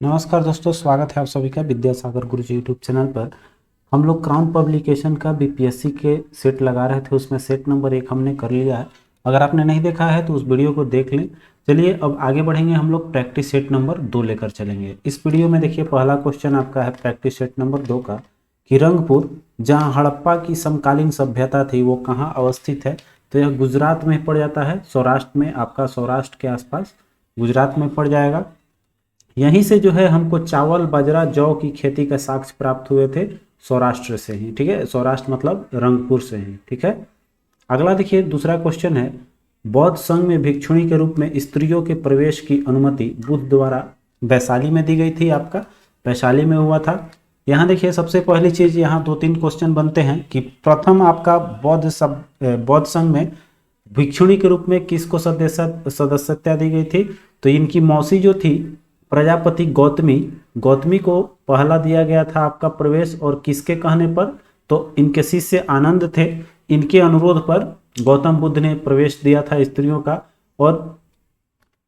नमस्कार दोस्तों, स्वागत है आप सभी का विद्यासागर गुरुजी यूट्यूब चैनल पर। हम लोग क्राउन पब्लिकेशन का बीपीएससी के सेट लगा रहे थे, उसमें सेट नंबर 1 हमने कर लिया है। अगर आपने नहीं देखा है तो उस वीडियो को देख लें। चलिए अब आगे बढ़ेंगे, हम लोग प्रैक्टिस सेट नंबर 2 लेकर चलेंगे। इस वीडियो में देखिए पहला क्वेश्चन आपका है प्रैक्टिस सेट नंबर 2 का कि रंगपुर, जहाँ हड़प्पा की समकालीन सभ्यता थी, वो कहाँ अवस्थित है। तो यह गुजरात में पड़ जाता है, सौराष्ट्र में, आपका सौराष्ट्र के आसपास गुजरात में पड़ जाएगा। यहीं से जो है हमको चावल, बाजरा, जौ की खेती का साक्ष्य प्राप्त हुए थे, सौराष्ट्र से ही। ठीक है, सौराष्ट्र मतलब रंगपुर से ही। ठीक है, अगला देखिए दूसरा क्वेश्चन है, बौद्ध संघ में भिक्षुणी के रूप में स्त्रियों के प्रवेश की अनुमति बुद्ध द्वारा वैशाली में दी गई थी। आपका वैशाली में हुआ था। यहाँ देखिए सबसे पहली चीज, यहाँ 2-3 क्वेश्चन बनते हैं कि प्रथम आपका बौद्ध संघ में भिक्षुणी के रूप में किसको सदस्यता दी गई थी। तो इनकी मौसी जो थी प्रजापति गौतमी को पहला दिया गया था आपका प्रवेश। और किसके कहने पर, तो इनके शिष्य आनंद थे, इनके अनुरोध पर गौतम बुद्ध ने प्रवेश दिया था स्त्रियों का। और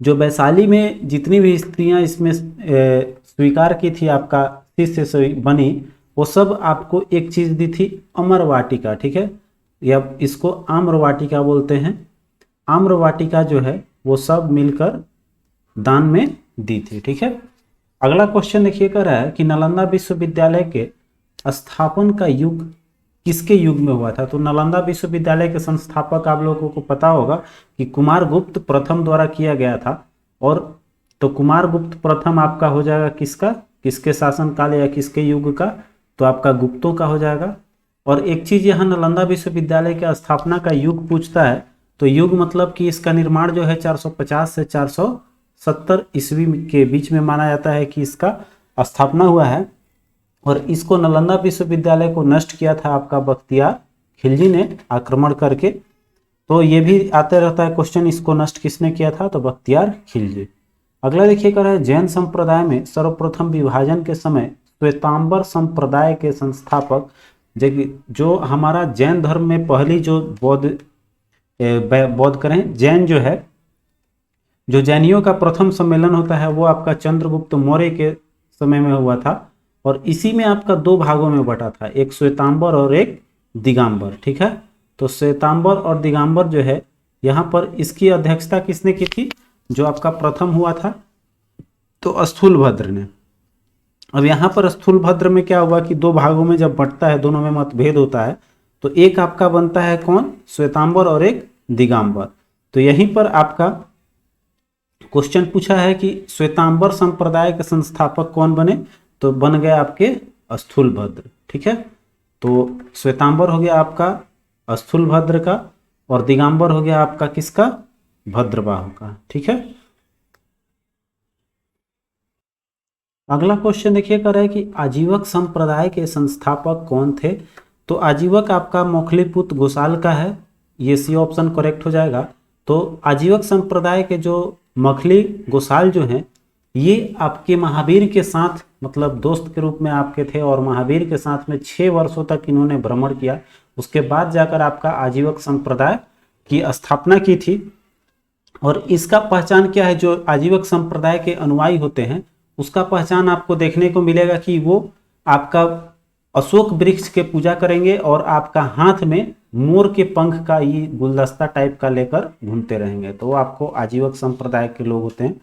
जो वैशाली में जितनी भी स्त्रियां इसमें स्वीकार की थी, आपका शिष्य बनी, वो सब आपको एक चीज दी थी, अमर वाटिका। ठीक है, या इसको आम्र वाटिका बोलते हैं। आम्र वाटिका जो है वो सब मिलकर दान में दी थी। ठीक है, अगला क्वेश्चन देखिए कर रहा है कि नालंदा विश्वविद्यालय के स्थापन का युग किसके युग में हुआ था। तो नालंदा विश्वविद्यालय के संस्थापक आप लोगों को पता होगा कि कुमारगुप्त प्रथम द्वारा किया गया था। और तो कुमारगुप्त प्रथम आपका हो जाएगा किसका, किसके शासनकाल या किसके युग का, तो आपका गुप्तों का हो जाएगा। और एक चीज यहाँ नालंदा विश्वविद्यालय के स्थापना का युग पूछता है, तो युग मतलब कि इसका निर्माण जो है 450 से 470 ईस्वी के बीच में माना जाता है कि इसका स्थापना हुआ है। और इसको नालंदा विश्वविद्यालय को नष्ट किया था आपका बख्तियार खिलजी ने आक्रमण करके। तो ये भी आते रहता है क्वेश्चन, इसको नष्ट किसने किया था, तो बख्तियार खिलजी। अगला देखिए कर है, जैन संप्रदाय में सर्वप्रथम विभाजन के समय श्वेतांबर संप्रदाय के संस्थापक, जो हमारा जैन धर्म में पहली जो बौद्ध करें जैन जो है, जो जैनियों का प्रथम सम्मेलन होता है, वो आपका चंद्रगुप्त मौर्य के समय में हुआ था। और इसी में आपका 2 भागों में बटा था, एक श्वेतांबर और एक दिगंबर। ठीक है, तो श्वेतांबर और दिगंबर जो है, यहाँ पर इसकी अध्यक्षता किसने की थी, जो आपका प्रथम हुआ था, तो स्थूलभद्र ने। अब यहाँ पर स्थूलभद्र में क्या हुआ कि 2 भागों में जब बंटता है, दोनों में मतभेद होता है, तो एक आपका बनता है कौन, श्वेतांबर, और एक दिगंबर। तो यहीं पर आपका क्वेश्चन पूछा है कि श्वेतांबर संप्रदाय के संस्थापक कौन बने, तो बन गए आपके स्थूलभद्र। ठीक है, तो श्वेतांबर हो गया आपका स्थूलभद्र का, और दिगंबर हो गया आपका किसका, भद्रबाहु का। ठीक है, अगला क्वेश्चन देखिए कर रहा है कि आजीवक संप्रदाय के संस्थापक कौन थे। तो आजीवक आपका मौखलीपुत्र गोसाल का है, ये सी ऑप्शन करेक्ट हो जाएगा। तो आजीवक संप्रदाय के जो मखली गोसाल जो हैं, ये आपके महावीर के साथ मतलब दोस्त के रूप में आपके थे, और महावीर के साथ में 6 वर्षों तक इन्होंने भ्रमण किया। उसके बाद जाकर आपका आजीवक संप्रदाय की स्थापना की थी। और इसका पहचान क्या है, जो आजीवक संप्रदाय के अनुयायी होते हैं, उसका पहचान आपको देखने को मिलेगा कि वो आपका अशोक वृक्ष के पूजा करेंगे, और आपका हाथ में मोर के पंख का ये गुलदस्ता टाइप का लेकर घूमते रहेंगे। तो वो आपको आजीवक संप्रदाय के लोग होते हैं।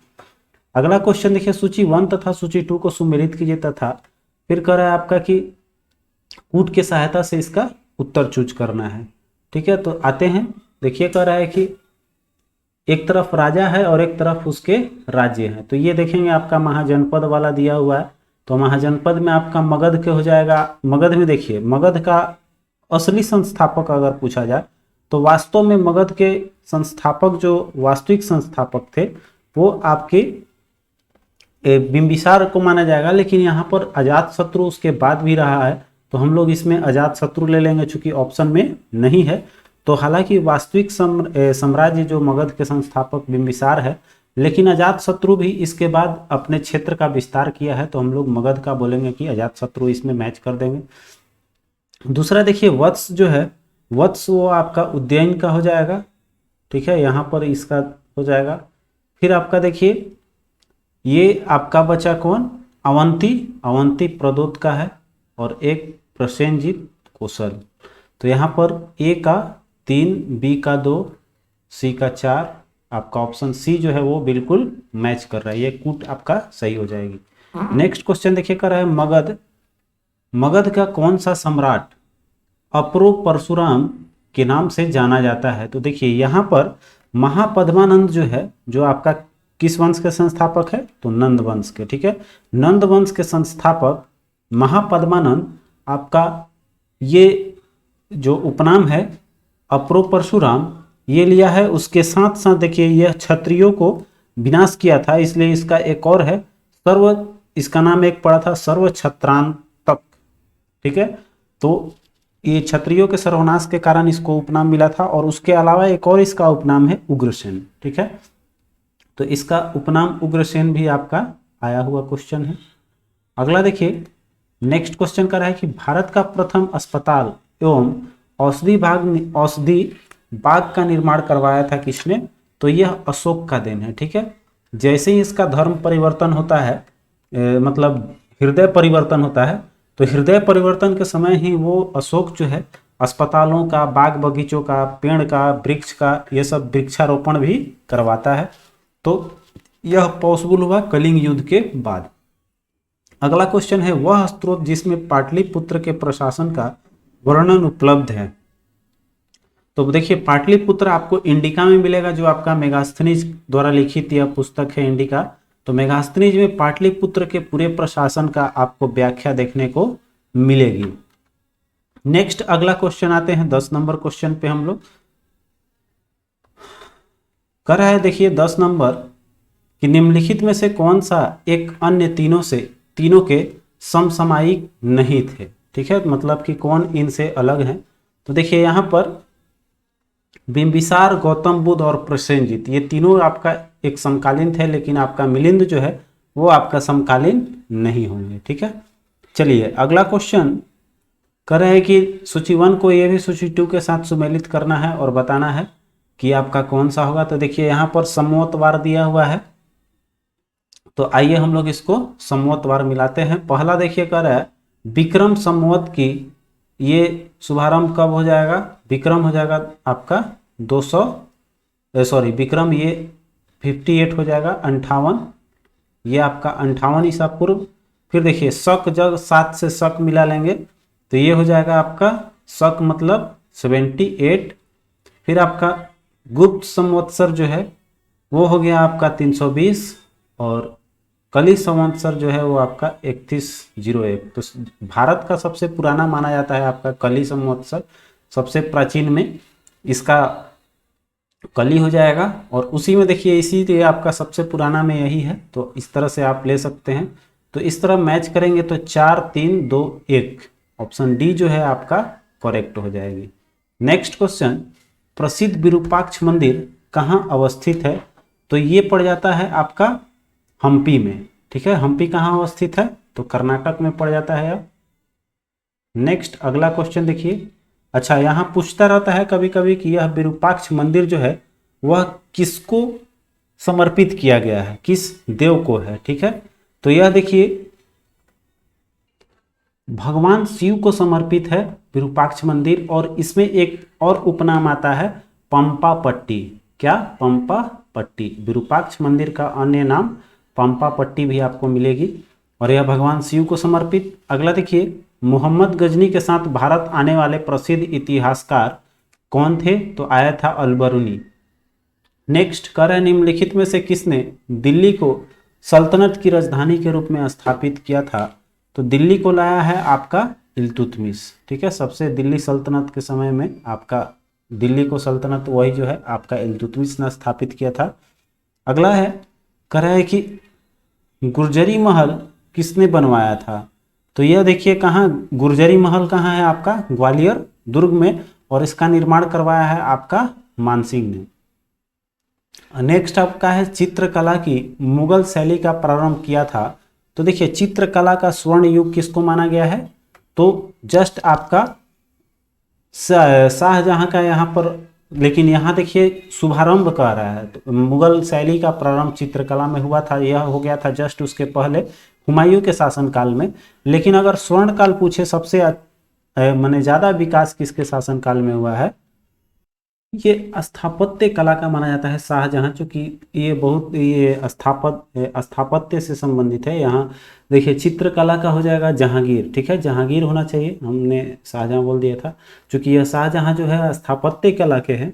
अगला क्वेश्चन देखिए, सूची 1 तथा सूची 2 को सुमेलित कीजिए तथा फिर कह रहा है आपका कि कूट के सहायता से इसका उत्तर चूज करना है। ठीक है, तो आते हैं, देखिए कह रहा है कि एक तरफ राजा है और एक तरफ उसके राज्य है। तो ये देखेंगे आपका महाजनपद वाला दिया हुआ है, तो महाजनपद में आपका मगध के हो जाएगा। मगध में देखिए, मगध का असली संस्थापक अगर पूछा जाए, तो वास्तव में मगध के संस्थापक जो वास्तविक संस्थापक थे, वो आपके बिंबिसार को माना जाएगा। लेकिन यहाँ पर अजातशत्रु उसके बाद भी रहा है, तो हम लोग इसमें अजातशत्रु ले लेंगे, चूंकि ऑप्शन में नहीं है। तो हालांकि वास्तविक साम्राज्य जो मगध के संस्थापक बिंबिसार है, लेकिन अजातशत्रु भी इसके बाद अपने क्षेत्र का विस्तार किया है, तो हम लोग मगध का बोलेंगे कि अजातशत्रु इसमें मैच कर देंगे। दूसरा देखिए, वत्स जो है, वत्स वो आपका उज्जैन का हो जाएगा। ठीक है, यहाँ पर इसका हो जाएगा। फिर आपका देखिए, ये आपका बचा कौन, अवंती अवंती प्रदोत का है और एक प्रसेनजीत कौशल। तो यहाँ पर ए का 3, बी का 2, सी का 4, आपका ऑप्शन सी जो है वो बिल्कुल मैच कर रहा है, ये कूट आपका सही हो जाएगी। नेक्स्ट क्वेश्चन देखिए कर रहा है मगध। मगध का कौन सा सम्राट अप्रो परशुराम के नाम से जाना जाता है? तो देखिए यहाँ पर महापद्मानंद जो है, जो आपका किस वंश के संस्थापक है? तो नंद वंश के, ठीक है। नंद वंश के संस्थापक महापद्मानंद आपका ये जो उपनाम है अप्रो परशुराम ये लिया है। उसके साथ साथ देखिए यह क्षत्रियों को विनाश किया था, इसलिए इसका एक और है सर्व, इसका नाम एक पड़ा था सर्व छत्रांतक, ठीक है। तो ये क्षत्रियों के सर्वनाश के कारण इसको उपनाम मिला था। और उसके अलावा एक और इसका उपनाम है उग्रसेन, ठीक है। तो इसका उपनाम उग्रसेन भी आपका आया हुआ क्वेश्चन है। अगला देखिए नेक्स्ट क्वेश्चन का है कि भारत का प्रथम अस्पताल एवं औषधि बाग का निर्माण करवाया था किसने? तो यह अशोक का देन है, ठीक है। जैसे ही इसका धर्म परिवर्तन होता है, मतलब हृदय परिवर्तन होता है, तो हृदय परिवर्तन के समय ही वो अशोक जो है अस्पतालों का, बाग बगीचों का, पेड़ का, वृक्ष का, ये सब वृक्षारोपण भी करवाता है। तो यह पॉसिबल हुआ कलिंग युद्ध के बाद। अगला क्वेश्चन है वह स्त्रोत जिसमें पाटलिपुत्र के प्रशासन का वर्णन उपलब्ध है। तो देखिए पाटलिपुत्र आपको इंडिका में मिलेगा, जो आपका मेगास्थनीज द्वारा लिखित यह पुस्तक है इंडिका। तो मेगास्थनीज में पाटलिपुत्र के पूरे प्रशासन का आपको व्याख्या देखने को मिलेगी। नेक्स्ट अगला क्वेश्चन आते हैं 10 नंबर क्वेश्चन पे हम लोग कर रहे हैं। देखिए 10 नंबर कि निम्नलिखित में से कौन सा एक अन्य तीनों के समसामयिक नहीं थे, ठीक है। मतलब कि कौन इनसे अलग हैं। तो देखिए यहाँ पर बिंबिसार, गौतम बुद्ध और प्रसेनजीत ये तीनों आपका एक समकालीन थे, लेकिन आपका मिलिंद जो है वो आपका समकालीन नहीं होंगे, ठीक है। चलिए अगला क्वेश्चन कर रहे हैं कि सूची 1 को ये भी सूची 2 के साथ सुमेलित करना है और बताना है कि आपका कौन सा होगा। तो देखिए यहाँ पर संवतवार दिया हुआ है, तो आइए हम लोग इसको संवतवार मिलाते हैं। पहला देखिए कर रहा है विक्रम संवत की ये शुभारंभ कब हो जाएगा? विक्रम हो जाएगा आपका 200 विक्रम ये 58 हो जाएगा, 58, ये आपका 58 ईसा पूर्व। फिर देखिए शक जब 7 से शक मिला लेंगे तो ये हो जाएगा आपका शक मतलब 78। फिर आपका गुप्त संवत्सर जो है वो हो गया आपका 320 और कली संवत्सर जो है वो आपका 3101। तो भारत का सबसे पुराना माना जाता है आपका कली संवत्सर, सबसे प्राचीन में इसका कली हो जाएगा। और उसी में देखिए इसीलिए आपका सबसे पुराना में यही है, तो इस तरह से आप ले सकते हैं। तो इस तरह मैच करेंगे तो 4 3 2 1 ऑप्शन डी जो है आपका करेक्ट हो जाएगी। नेक्स्ट क्वेश्चन प्रसिद्ध विरूपाक्ष मंदिर कहाँ अवस्थित है? तो ये पड़ जाता है आपका हम्पी में, ठीक है। हम्पी कहाँ अवस्थित है? तो कर्नाटक में पड़ जाता है। अब नेक्स्ट अगला क्वेश्चन देखिए। अच्छा यहाँ पूछता रहता है कभी कभी कि यह विरूपाक्ष मंदिर जो है वह किसको समर्पित किया गया है, किस देव को है, ठीक है। तो यह देखिए भगवान शिव को समर्पित है विरूपाक्ष मंदिर। और इसमें एक और उपनाम आता है पंपा पट्टी। क्या? पंपा पट्टी। विरूपाक्ष मंदिर का अन्य नाम पंपा पट्टी भी आपको मिलेगी और यह भगवान शिव को समर्पित। अगला देखिए मोहम्मद गजनी के साथ भारत आने वाले प्रसिद्ध इतिहासकार कौन थे? तो आया था अलबरूनी। नेक्स्ट कर निम्नलिखित में से किसने दिल्ली को सल्तनत की राजधानी के रूप में स्थापित किया था? तो दिल्ली को लाया है आपका इल्तुतमिश, ठीक है। सबसे दिल्ली सल्तनत के समय में आपका दिल्ली को सल्तनत वही जो है आपका इल्तुतमिश ने स्थापित किया था। अगला है कह रहा है कि गुर्जरी महल किसने बनवाया था? तो यह देखिए कहाँ गुर्जरी महल कहाँ है आपका ग्वालियर दुर्ग में, और इसका निर्माण करवाया है आपका मानसिंह ने। नेक्स्ट आपका है चित्रकला की मुगल शैली का प्रारंभ किया था। तो देखिए चित्रकला का स्वर्ण युग किसको माना गया है? तो जस्ट आपका शाहजहां का यहाँ पर लेकिन यहाँ देखिए शुभारंभ कर रहा है, तो मुगल शैली का प्रारंभ चित्रकला में हुआ था, यह हो गया था जस्ट उसके पहले हुमायूं के शासनकाल में। लेकिन अगर स्वर्ण काल पूछे सबसे माने ज्यादा विकास किसके शासनकाल में हुआ है, ये स्थापत्य कला का माना जाता है शाहजहां, चूंकि ये बहुत ये स्थापत्य से संबंधित है। यहाँ देखिए चित्रकला का हो जाएगा जहांगीर, ठीक है, जहांगीर होना चाहिए, हमने शाहजहां बोल दिया था, चूंकि यह शाहजहां जो है स्थापत्य कला के हैं।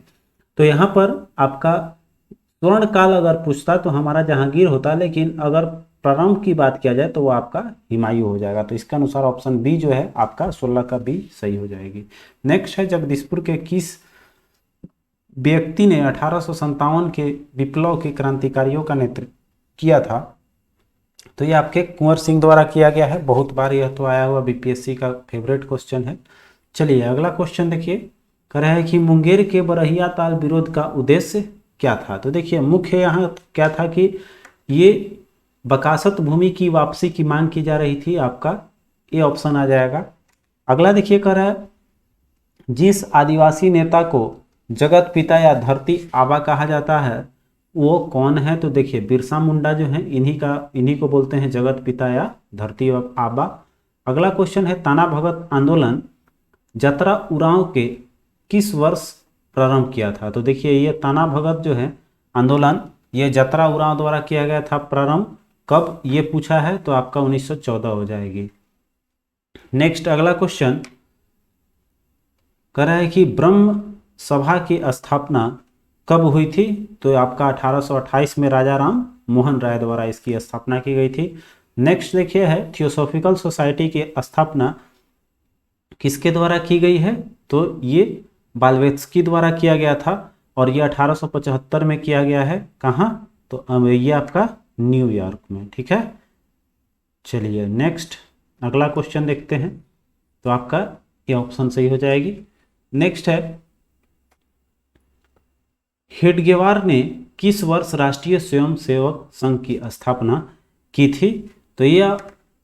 तो यहाँ पर आपका स्वर्ण काल अगर पूछता तो हमारा जहांगीर होता, लेकिन अगर प्रारंभ की बात किया जाए तो वो आपका हुमायूं हो जाएगा। तो इसका अनुसार ऑप्शन बी जो है आपका 16 का बी सही हो जाएगी। नेक्स्ट है जगदीशपुर के किस व्यक्ति ने 1857 के विप्लव के क्रांतिकारियों का नेतृत्व किया था? तो ये आपके कुंवर सिंह द्वारा किया गया है, बहुत बार यह तो आया हुआ बीपीएससी का फेवरेट क्वेश्चन है। चलिए अगला क्वेश्चन देखिए, कह रहा है कि मुंगेर के बरहिया ताल विरोध का उद्देश्य क्या था? तो देखिए मुख्य यहाँ क्या था कि ये बकासत भूमि की वापसी की मांग की जा रही थी, आपका ये ऑप्शन आ जाएगा। अगला देखिए कह रहा है जिस आदिवासी नेता को जगत पिता या धरती आबा कहा जाता है वो कौन है? तो देखिए बिरसा मुंडा जो है इन्हीं को बोलते हैं जगत पिता या धरती आबा। अगला क्वेश्चन है ताना भगत आंदोलन जतरा उरांव के किस वर्ष प्रारंभ किया था? तो देखिए ये ताना भगत जो है आंदोलन ये जतरा उरांव द्वारा किया गया था प्रारंभ, कब ये पूछा है तो आपका 1914 हो जाएगी। नेक्स्ट अगला क्वेश्चन कह रहा है कि ब्रह्म सभा की स्थापना कब हुई थी? तो आपका 1828 में राजा राम मोहन राय द्वारा इसकी स्थापना की गई थी। नेक्स्ट देखिए है थियोसॉफिकल सोसाइटी की स्थापना किसके द्वारा की गई है? तो ये बाल्वेत्स्की द्वारा किया गया था और ये 1875 में किया गया है। कहाँ? तो ये आपका न्यूयॉर्क में, ठीक है। चलिए नेक्स्ट अगला क्वेश्चन देखते हैं, तो आपका ये ऑप्शन सही हो जाएगी। नेक्स्ट है हेडगेवार ने किस वर्ष राष्ट्रीय स्वयंसेवक संघ की स्थापना की थी? तो यह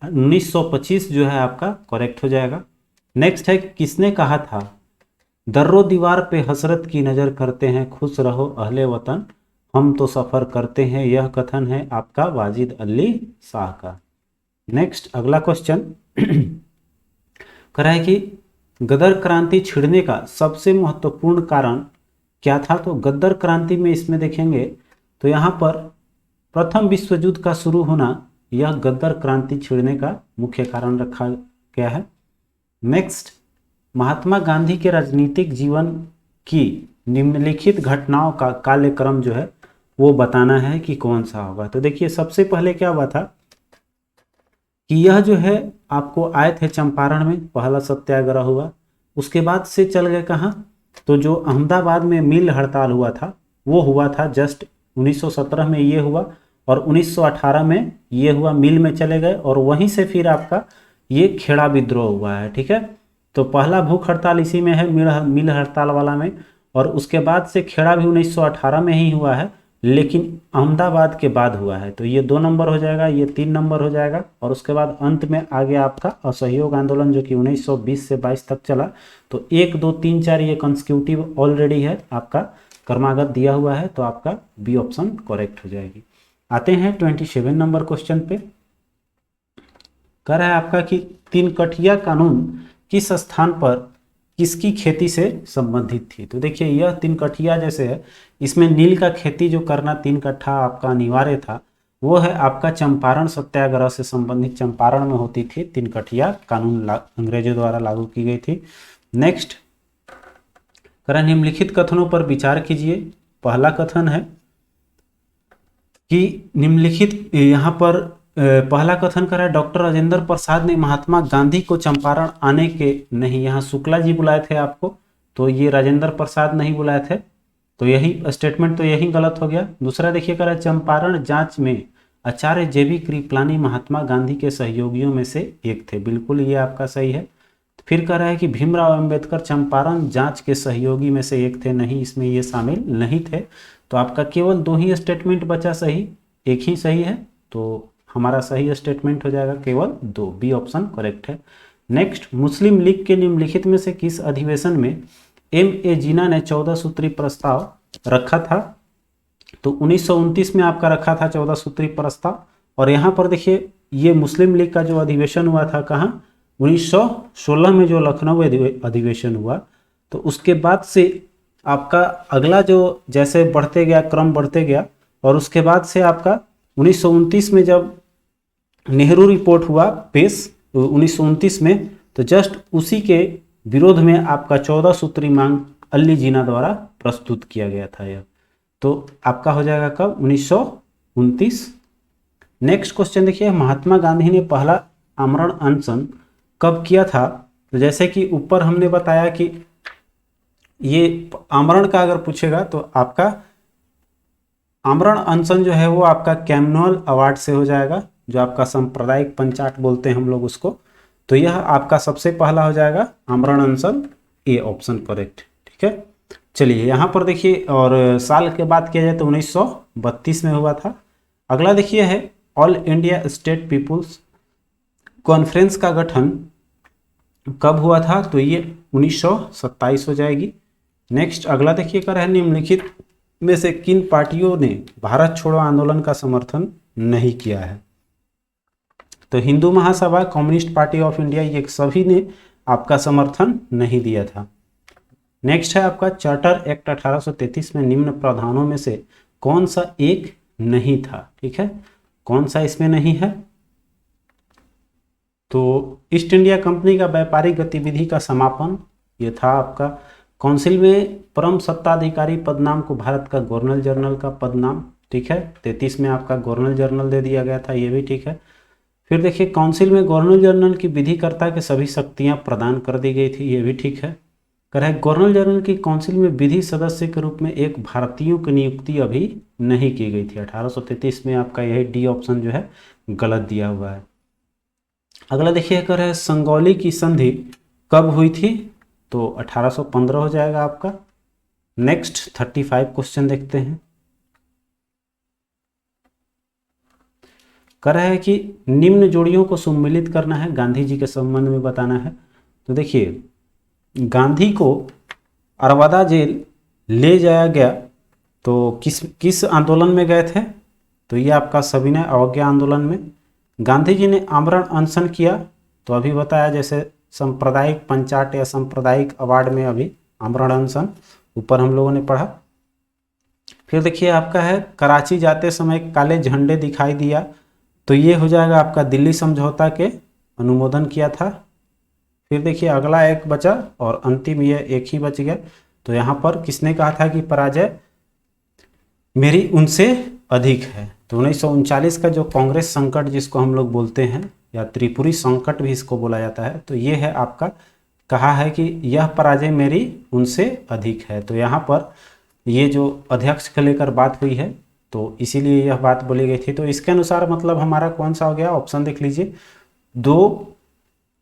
1925 जो है आपका करेक्ट हो जाएगा। नेक्स्ट है किसने कहा था दर्रो दीवार पे हसरत की नज़र करते हैं खुश रहो अहले वतन हम तो सफ़र करते हैं, यह कथन है आपका वाजिद अली शाह का। नेक्स्ट अगला क्वेश्चन कह रहा है कि गदर क्रांति छिड़ने का सबसे महत्वपूर्ण कारण क्या था? तो गदर क्रांति में इसमें देखेंगे तो यहाँ पर प्रथम विश्व युद्ध का शुरू होना यह गदर क्रांति छिड़ने का मुख्य कारण रखा गया है। नेक्स्ट महात्मा गांधी के राजनीतिक जीवन की निम्नलिखित घटनाओं का कालक्रम जो है वो बताना है कि कौन सा होगा। तो देखिए सबसे पहले क्या हुआ था कि यह जो है आपको आए थे चंपारण में, पहला सत्याग्रह हुआ, उसके बाद से चल गए कहाँ? तो जो अहमदाबाद में मिल हड़ताल हुआ था वो हुआ था जस्ट 1917 में ये हुआ और 1918 में ये हुआ, मिल में चले गए और वहीं से फिर आपका ये खेड़ा विद्रोह हुआ है, ठीक है। तो पहला भूख हड़ताल इसी में है मिल हड़ताल वाला में, और उसके बाद से खेड़ा भी 1918 में ही हुआ है लेकिन अहमदाबाद के बाद हुआ है। तो ये 2 नंबर हो जाएगा, ये 3 नंबर हो जाएगा और उसके बाद अंत में आ गया आपका असहयोग आंदोलन जो कि 1920 से 22 तक चला। तो 1 2 3 4 ये कंसेक्यूटिव ऑलरेडी है, आपका क्रमागत दिया हुआ है, तो आपका बी ऑप्शन करेक्ट हो जाएगी। आते हैं 27 नंबर क्वेश्चन पे। कह रहा है आपका कि 3 कठिया कानून किस स्थान पर किसकी खेती से संबंधित थी? तो देखिए यह 3 कठिया जैसे है, इसमें नील का खेती जो करना 3 कट्ठा आपका अनिवार्य था, वो है आपका चंपारण सत्याग्रह से संबंधित, चंपारण में होती थी 3 कठिया कानून अंग्रेजों द्वारा लागू की गई थी। नेक्स्ट कह निम्नलिखित कथनों पर विचार कीजिए। पहला कथन है कि निम्नलिखित यहाँ पर पहला कथन करा डॉक्टर राजेंद्र प्रसाद ने महात्मा गांधी को चंपारण आने के नहीं, यहाँ शुक्ला जी बुलाए थे आपको, तो ये राजेंद्र प्रसाद नहीं बुलाए थे, तो यही स्टेटमेंट तो यही गलत हो गया। दूसरा देखिए करा चंपारण जांच में आचार्य जेबी कृपलानी महात्मा गांधी के सहयोगियों में से एक थे, बिल्कुल ये आपका सही है। फिर कह रहा है कि भीमराव अंबेडकर चंपारण जांच के सहयोगी में से एक थे, नहीं इसमें ये शामिल नहीं थे। तो आपका केवल 2 ही स्टेटमेंट बचा सही, एक ही सही है, तो हमारा सही स्टेटमेंट हो जाएगा केवल 2, बी ऑप्शन करेक्ट है। नेक्स्ट मुस्लिम लीग के निम्नलिखित में से किस अधिवेशन में ए जिना ने 14 सूत्री प्रस्ताव रखा था। तो 1929 में आपका रखा था 14 सूत्री प्रस्ताव। और यहाँ पर देखिए ये मुस्लिम लीग का जो अधिवेशन हुआ था कहाँ, 1916 में जो लखनऊ अधिवेशन हुआ। तो उसके बाद से आपका अगला जो जैसे बढ़ते गया, क्रम बढ़ते गया, और उसके बाद से आपका 1929 में जब नेहरू रिपोर्ट हुआ पेश 1929 में, तो जस्ट उसी के विरोध में आपका 14 सूत्री मांग अली जिना द्वारा प्रस्तुत किया गया था यह। तो आपका हो जाएगा कब, 1929। नेक्स्ट क्वेश्चन देखिए, महात्मा गांधी ने पहला आमरण अनशन कब किया था? तो जैसे कि ऊपर हमने बताया कि ये आमरण का अगर पूछेगा तो आपका आमरण अनशन जो है वो आपका कैमनॉल अवार्ड से हो जाएगा, जो आपका सांप्रदायिक पंचाट बोलते हैं हम लोग उसको। तो यह आपका सबसे पहला हो जाएगा आमरण अनशन, ए ऑप्शन करेक्ट। ठीक है, चलिए यहाँ पर देखिए, और साल के बात किया जाए तो 1932 में हुआ था। अगला देखिए है all India state peoples conference का गठन कब हुआ था? तो ये 1927 हो जाएगी। नेक्स्ट अगला देखिए कर है, निम्नलिखित में से किन पार्टियों ने भारत छोड़ो आंदोलन का समर्थन नहीं किया है? तो Hindu Mahasabha, communist party of India, ये सभी ने आपका समर्थन नहीं दिया था। नेक्स्ट है आपका चार्टर एक्ट 1833 में निम्न प्रावधानों में से कौन सा एक नहीं था? ठीक है, कौन सा इसमें नहीं है? तो ईस्ट इंडिया कंपनी का व्यापारिक गतिविधि का समापन, ये था आपका। काउंसिल में परम सत्ताधिकारी पदनाम को भारत का गवर्नर जनरल का पदनाम, ठीक है, 33 में आपका गवर्नर जनरल दे दिया गया था, ये भी ठीक है। फिर देखिए काउंसिल में गवर्नर जनरल की विधिकर्ता के सभी शक्तियां प्रदान कर दी गई थी, ये भी ठीक है। कर है गवर्नर जनरल की काउंसिल में विधि सदस्य के रूप में एक भारतीयों की नियुक्ति अभी नहीं की गई थी। 1833 में आपका यही डी ऑप्शन जो है गलत दिया हुआ है। अगला देखिए कर है संगौली की संधि कब हुई थी? तो 1815 हो जाएगा आपका। नेक्स्ट 35 क्वेश्चन देखते हैं। कर रहा है कि निम्न जोड़ियों को सम्मिलित करना है, गांधी जी के संबंध में बताना है। तो देखिए गांधी को अरवदा जेल ले जाया गया, तो किस आंदोलन में गए थे? तो ये आपका सविनय अवज्ञा आंदोलन में। गांधी जी ने आमरण अनशन किया, तो अभी बताया जैसे सांप्रदायिक पंचाट या सांप्रदायिक अवार्ड में अभी आमरण अनशन ऊपर हम लोगों ने पढ़ा। फिर देखिए आपका है कराची जाते समय काले झंडे दिखाई दिया, तो ये हो जाएगा आपका दिल्ली समझौता के अनुमोदन किया था। फिर देखिए अगला एक बचा और अंतिम ये एक ही बच गया। तो यहाँ पर किसने कहा था कि पराजय मेरी उनसे अधिक है? तो 1939 का जो कांग्रेस संकट जिसको हम लोग बोलते हैं, या त्रिपुरी संकट भी इसको बोला जाता है, तो ये है आपका कहा है कि यह पराजय मेरी उनसे अधिक है। तो यहाँ पर ये जो अध्यक्ष को लेकर बात हुई है, तो इसीलिए यह बात बोली गई थी। तो इसके अनुसार मतलब हमारा कौन सा हो गया? ऑप्शन देख लीजिए, 2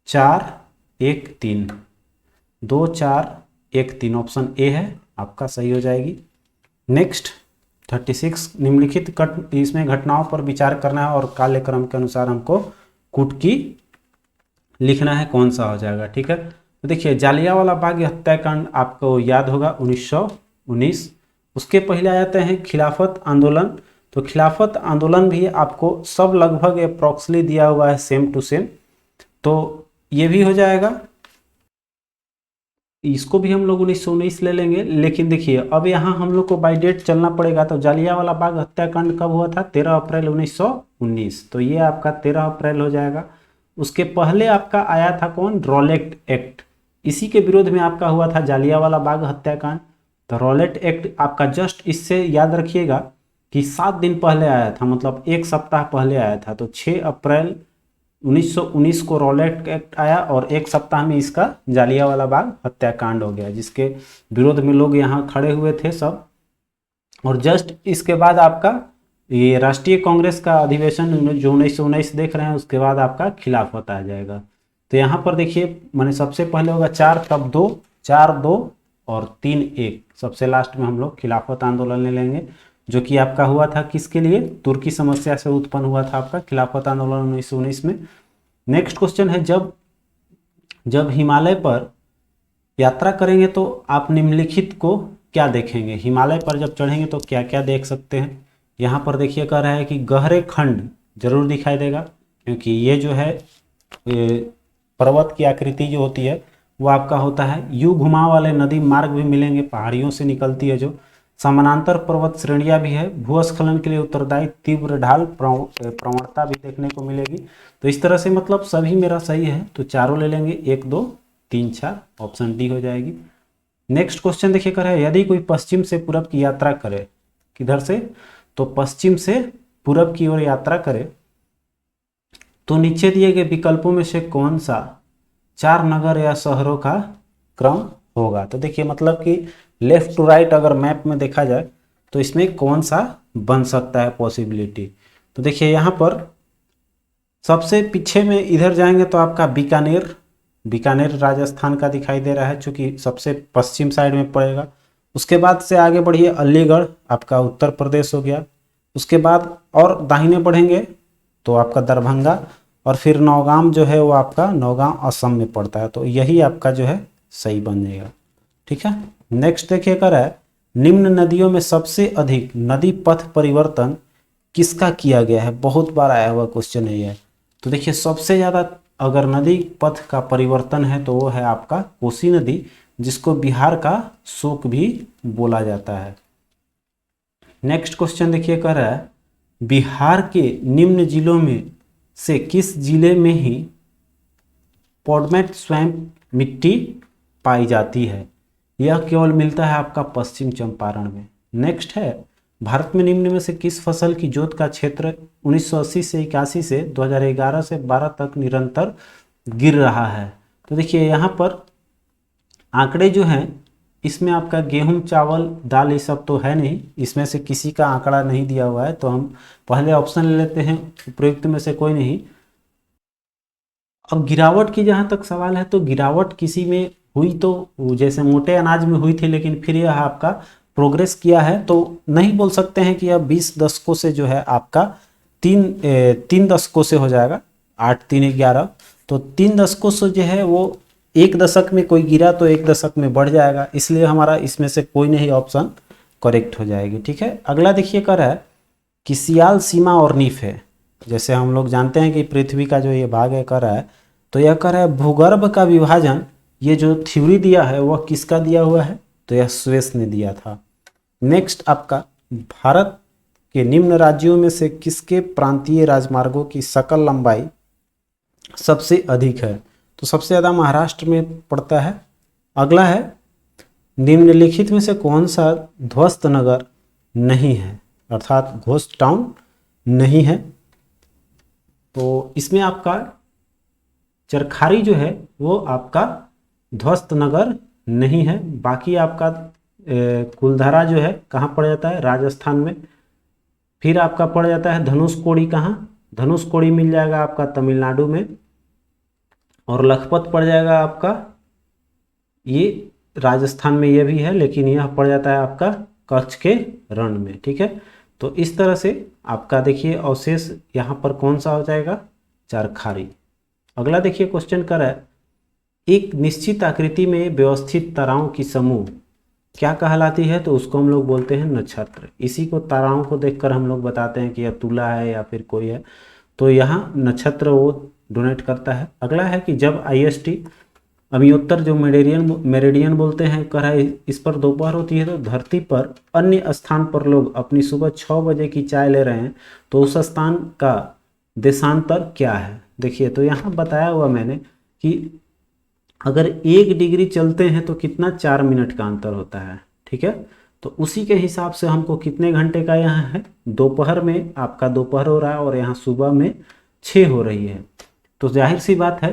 4 1 3, 2 4 1 3 ऑप्शन ए है आपका, सही हो जाएगी। नेक्स्ट 36 निम्नलिखित इसमें घटनाओं पर विचार करना है और कालक्रम के अनुसार हमको कुटकी लिखना है, कौन सा हो जाएगा? ठीक है, तो देखिए जालियांवाला बाग हत्याकांड आपको याद होगा 1919। उसके पहले आ जाते हैं खिलाफत आंदोलन। तो खिलाफत आंदोलन भी आपको सब लगभग अप्रॉक्सली दिया हुआ है, सेम टू सेम, तो ये भी हो जाएगा। इसको भी हम लोग 1919 ले लेंगे। लेकिन देखिए अब यहाँ हम लोग को बाय डेट चलना पड़ेगा। तो जालियांवाला बाग हत्याकांड कब हुआ था? 13 अप्रैल 1919, तो ये आपका 13 अप्रैल हो जाएगा। उसके पहले आपका आया था कौन? रॉलेट एक्ट, इसी के विरोध में आपका हुआ था जालियांवाला बाग हत्याकांड। तो रॉलेट एक्ट आपका जस्ट इससे याद रखिएगा कि 7 दिन पहले आया था, मतलब एक सप्ताह पहले आया था। तो 6 अप्रैल 1919 को रॉलेट एक्ट आया और एक सप्ताह में इसका जालियांवाला बाग हत्याकांड हो गया, जिसके विरोध में लोग यहाँ खड़े हुए थे सब। और जस्ट इसके बाद आपका ये राष्ट्रीय कांग्रेस का अधिवेशन जो 1919 देख रहे हैं, उसके बाद आपका खिलाफत आ जाएगा। तो यहाँ पर देखिए मैंने सबसे पहले होगा 4, तब 2, 4 2 और 3 1, सबसे लास्ट में हम लोग खिलाफत आंदोलन ले लेंगे, जो कि आपका हुआ था किसके लिए? तुर्की समस्या से उत्पन्न हुआ था आपका खिलाफत आंदोलन 1919 में। नेक्स्ट क्वेश्चन है, जब हिमालय पर यात्रा करेंगे तो आप निम्नलिखित को क्या देखेंगे। हिमालय पर जब चढ़ेंगे तो क्या क्या देख सकते हैं। यहाँ पर देखिए कह रहा है कि गहरे खंड जरूर दिखाई देगा, क्योंकि ये जो है पर्वत की आकृति जो होती है वो आपका होता है। यू घुमाव वाले नदी मार्ग भी मिलेंगे, पहाड़ियों से निकलती है जो। समानांतर पर्वत श्रेणियां भी है। भूस्खलन के लिए उत्तरदायी तीव्र ढाल प्रवणता भी देखने को मिलेगी। तो इस तरह से मतलब सभी मेरा सही है, तो चारों ले लेंगे, 1 2 3 4, ऑप्शन डी हो जाएगी। नेक्स्ट क्वेश्चन देखिए कर है, यदि कोई पश्चिम से पूरब की यात्रा करे, किधर से, तो पश्चिम से पूरब की ओर यात्रा करे, तो नीचे दिए गए विकल्पों में से कौन सा 4 नगर या शहरों का क्रम होगा। तो देखिए मतलब कि लेफ्ट टू राइट अगर मैप में देखा जाए तो इसमें कौन सा बन सकता है पॉसिबिलिटी। तो देखिए यहाँ पर सबसे पीछे में इधर जाएंगे तो आपका बीकानेर, बीकानेर राजस्थान का दिखाई दे रहा है, चूँकि सबसे पश्चिम साइड में पड़ेगा। उसके बाद से आगे बढ़िए, अलीगढ़ आपका उत्तर प्रदेश हो गया। उसके बाद और दाहिने बढ़ेंगे तो आपका दरभंगा, और फिर नौगाम जो है वो आपका नौगाम असम में पड़ता है। तो यही आपका जो है सही बन जाएगा। ठीक है, नेक्स्ट देखिए कर है, निम्न नदियों में सबसे अधिक नदी पथ परिवर्तन किसका किया गया है। बहुत बार आया हुआ क्वेश्चन है ये। तो देखिए सबसे ज़्यादा अगर नदी पथ का परिवर्तन है तो वो है आपका कोसी नदी, जिसको बिहार का शोक भी बोला जाता है। नेक्स्ट क्वेश्चन देखिए कर रहा है, बिहार के निम्न जिलों में से किस जिले में ही पॉडमेट स्वैम्प मिट्टी पाई जाती है। यह केवल मिलता है आपका पश्चिम चंपारण में। नेक्स्ट है, भारत में निम्न में से किस फसल की जोत का क्षेत्र 1980 से 81 से 2011 से 12 तक निरंतर गिर रहा है। तो देखिए यहाँ पर आंकड़े जो हैं इसमें आपका गेहूं, चावल, दाल ये सब तो है नहीं, इसमें से किसी का आंकड़ा नहीं दिया हुआ है, तो हम पहले ऑप्शन ले लेते हैं, उपयुक्त में से कोई नहीं। अब गिरावट की जहाँ तक सवाल है तो गिरावट किसी में हुई तो जैसे मोटे अनाज में हुई थी, लेकिन फिर यह आपका प्रोग्रेस किया है, तो नहीं बोल सकते हैं कि अब 20 दशकों से जो है आपका तीन दशकों से हो जाएगा, 8 3 11, तो 3 दशकों से जो है वो 1 दशक में कोई गिरा तो 1 दशक में बढ़ जाएगा, इसलिए हमारा इसमें से कोई नहीं ऑप्शन करेक्ट हो जाएगी। ठीक है, अगला देखिए कर रहा है कि सियाल, सीमा और नीफ है। जैसे हम लोग जानते हैं कि पृथ्वी का जो ये भाग है कर रहा है, तो यह कर रहा है भूगर्भ का विभाजन, ये जो थ्योरी दिया है वह किसका दिया हुआ है, तो यह स्वेस ने दिया था। नेक्स्ट आपका, भारत के निम्न राज्यों में से किसके प्रांतीय राजमार्गों की सकल लंबाई सबसे अधिक है। तो सबसे ज़्यादा महाराष्ट्र में पड़ता है। अगला है, निम्नलिखित में से कौन सा ध्वस्त नगर नहीं है, अर्थात घोस्ट टाउन नहीं है। तो इसमें आपका चरखारी जो है वो आपका ध्वस्त नगर नहीं है। बाकी आपका कुलधारा जो है कहाँ पड़ जाता है, राजस्थान में। फिर आपका पड़ जाता है धनुषकोडी, कहाँ, धनुषकोडी मिल जाएगा आपका तमिलनाडु में। और लखपत पड़ जाएगा आपका, ये राजस्थान में ये भी है, लेकिन यह पड़ जाता है आपका कच्छ के रण में। ठीक है, तो इस तरह से आपका देखिए अवशेष यहाँ पर कौन सा हो जाएगा, चरखारी। अगला देखिए क्वेश्चन कर रहा है, एक निश्चित आकृति में व्यवस्थित ताराओं की समूह क्या कहलाती है। तो उसको हम लोग बोलते हैं नक्षत्र। इसी को ताराओं को देखकर हम लोग बताते हैं कि यह तुला है या फिर कोई है, तो यहाँ नक्षत्र वो डोनेट करता है। अगला है कि जब IST अभियोत्तर जो मेरिडियन बोलते हैं कर है, इस पर दोपहर होती है, तो धरती पर अन्य स्थान पर लोग अपनी सुबह 6 बजे की चाय ले रहे हैं, तो उस स्थान का देशांतर क्या है। देखिए तो यहाँ बताया हुआ मैंने कि अगर 1 डिग्री चलते हैं तो कितना 4 मिनट का अंतर होता है। ठीक है, तो उसी के हिसाब से हमको कितने घंटे का यहाँ है, दोपहर में आपका दोपहर हो रहा है और यहाँ सुबह में 6 हो रही है। तो जाहिर सी बात है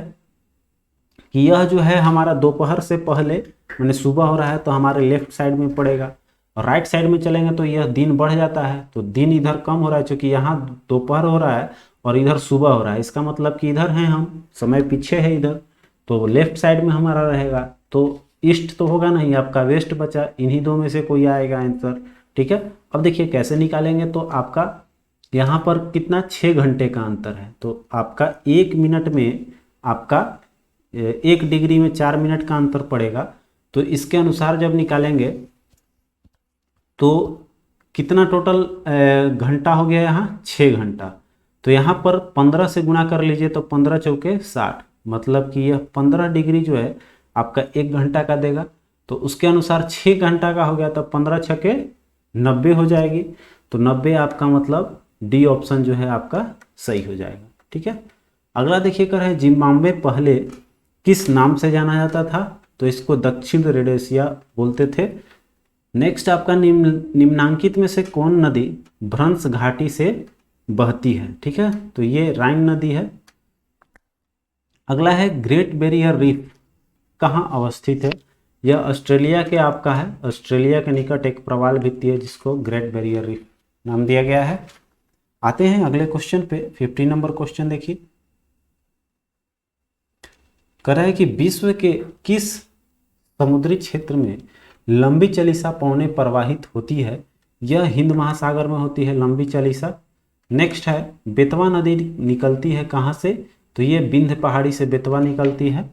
कि यह जो है हमारा दोपहर से पहले मैंने सुबह हो रहा है, तो हमारे लेफ्ट साइड में पड़ेगा, और राइट साइड में चलेंगे तो यह दिन बढ़ जाता है, तो दिन इधर कम हो रहा है, क्योंकि यहाँ दोपहर हो रहा है और इधर सुबह हो रहा है। इसका मतलब कि इधर हैं हम, समय पीछे है इधर, तो लेफ्ट साइड में हमारा रहेगा। तो ईस्ट तो होगा नहीं, आपका वेस्ट बचा, इन्हीं दो में से कोई आएगा आंसर। ठीक है, अब देखिए कैसे निकालेंगे, तो आपका यहाँ पर कितना 6 घंटे का अंतर है, तो आपका 1 मिनट में आपका 1 डिग्री में 4 मिनट का अंतर पड़ेगा, तो इसके अनुसार जब निकालेंगे तो कितना टोटल घंटा हो गया यहाँ 6 घंटा। तो यहाँ पर 15 से गुणा कर लीजिए तो 15 चौके 60, मतलब कि यह 15 डिग्री जो है आपका 1 घंटा का देगा। तो उसके अनुसार 6 घंटा का हो गया तो 15 छके 90 हो जाएगी। तो 90 आपका मतलब डी ऑप्शन जो है आपका सही हो जाएगा। ठीक है, अगला देखिए कर है जिम्बाब्वे पहले किस नाम से जाना जाता था? तो इसको दक्षिण रोडेशिया बोलते थे। नेक्स्ट आपका निम्नांकित में से कौन नदी भ्रंश घाटी से बहती है? ठीक है, तो ये राइन नदी है। अगला है ग्रेट बैरियर रीफ कहाँ अवस्थित है? यह ऑस्ट्रेलिया के आपका है, ऑस्ट्रेलिया के निकट एक प्रवाल भित्ति है जिसको ग्रेट बैरियर रीफ नाम दिया गया है। आते हैं अगले क्वेश्चन पे, 50 नंबर क्वेश्चन देखिए। कह रहा है कि विश्व के किस समुद्री क्षेत्र में लंबी चालीसा पौने प्रवाहित होती है? यह हिंद महासागर में होती है लंबी चालीसा। नेक्स्ट है बेतवा नदी निकलती है कहाँ से? तो ये विंध्य पहाड़ी से बेतवा निकलती है।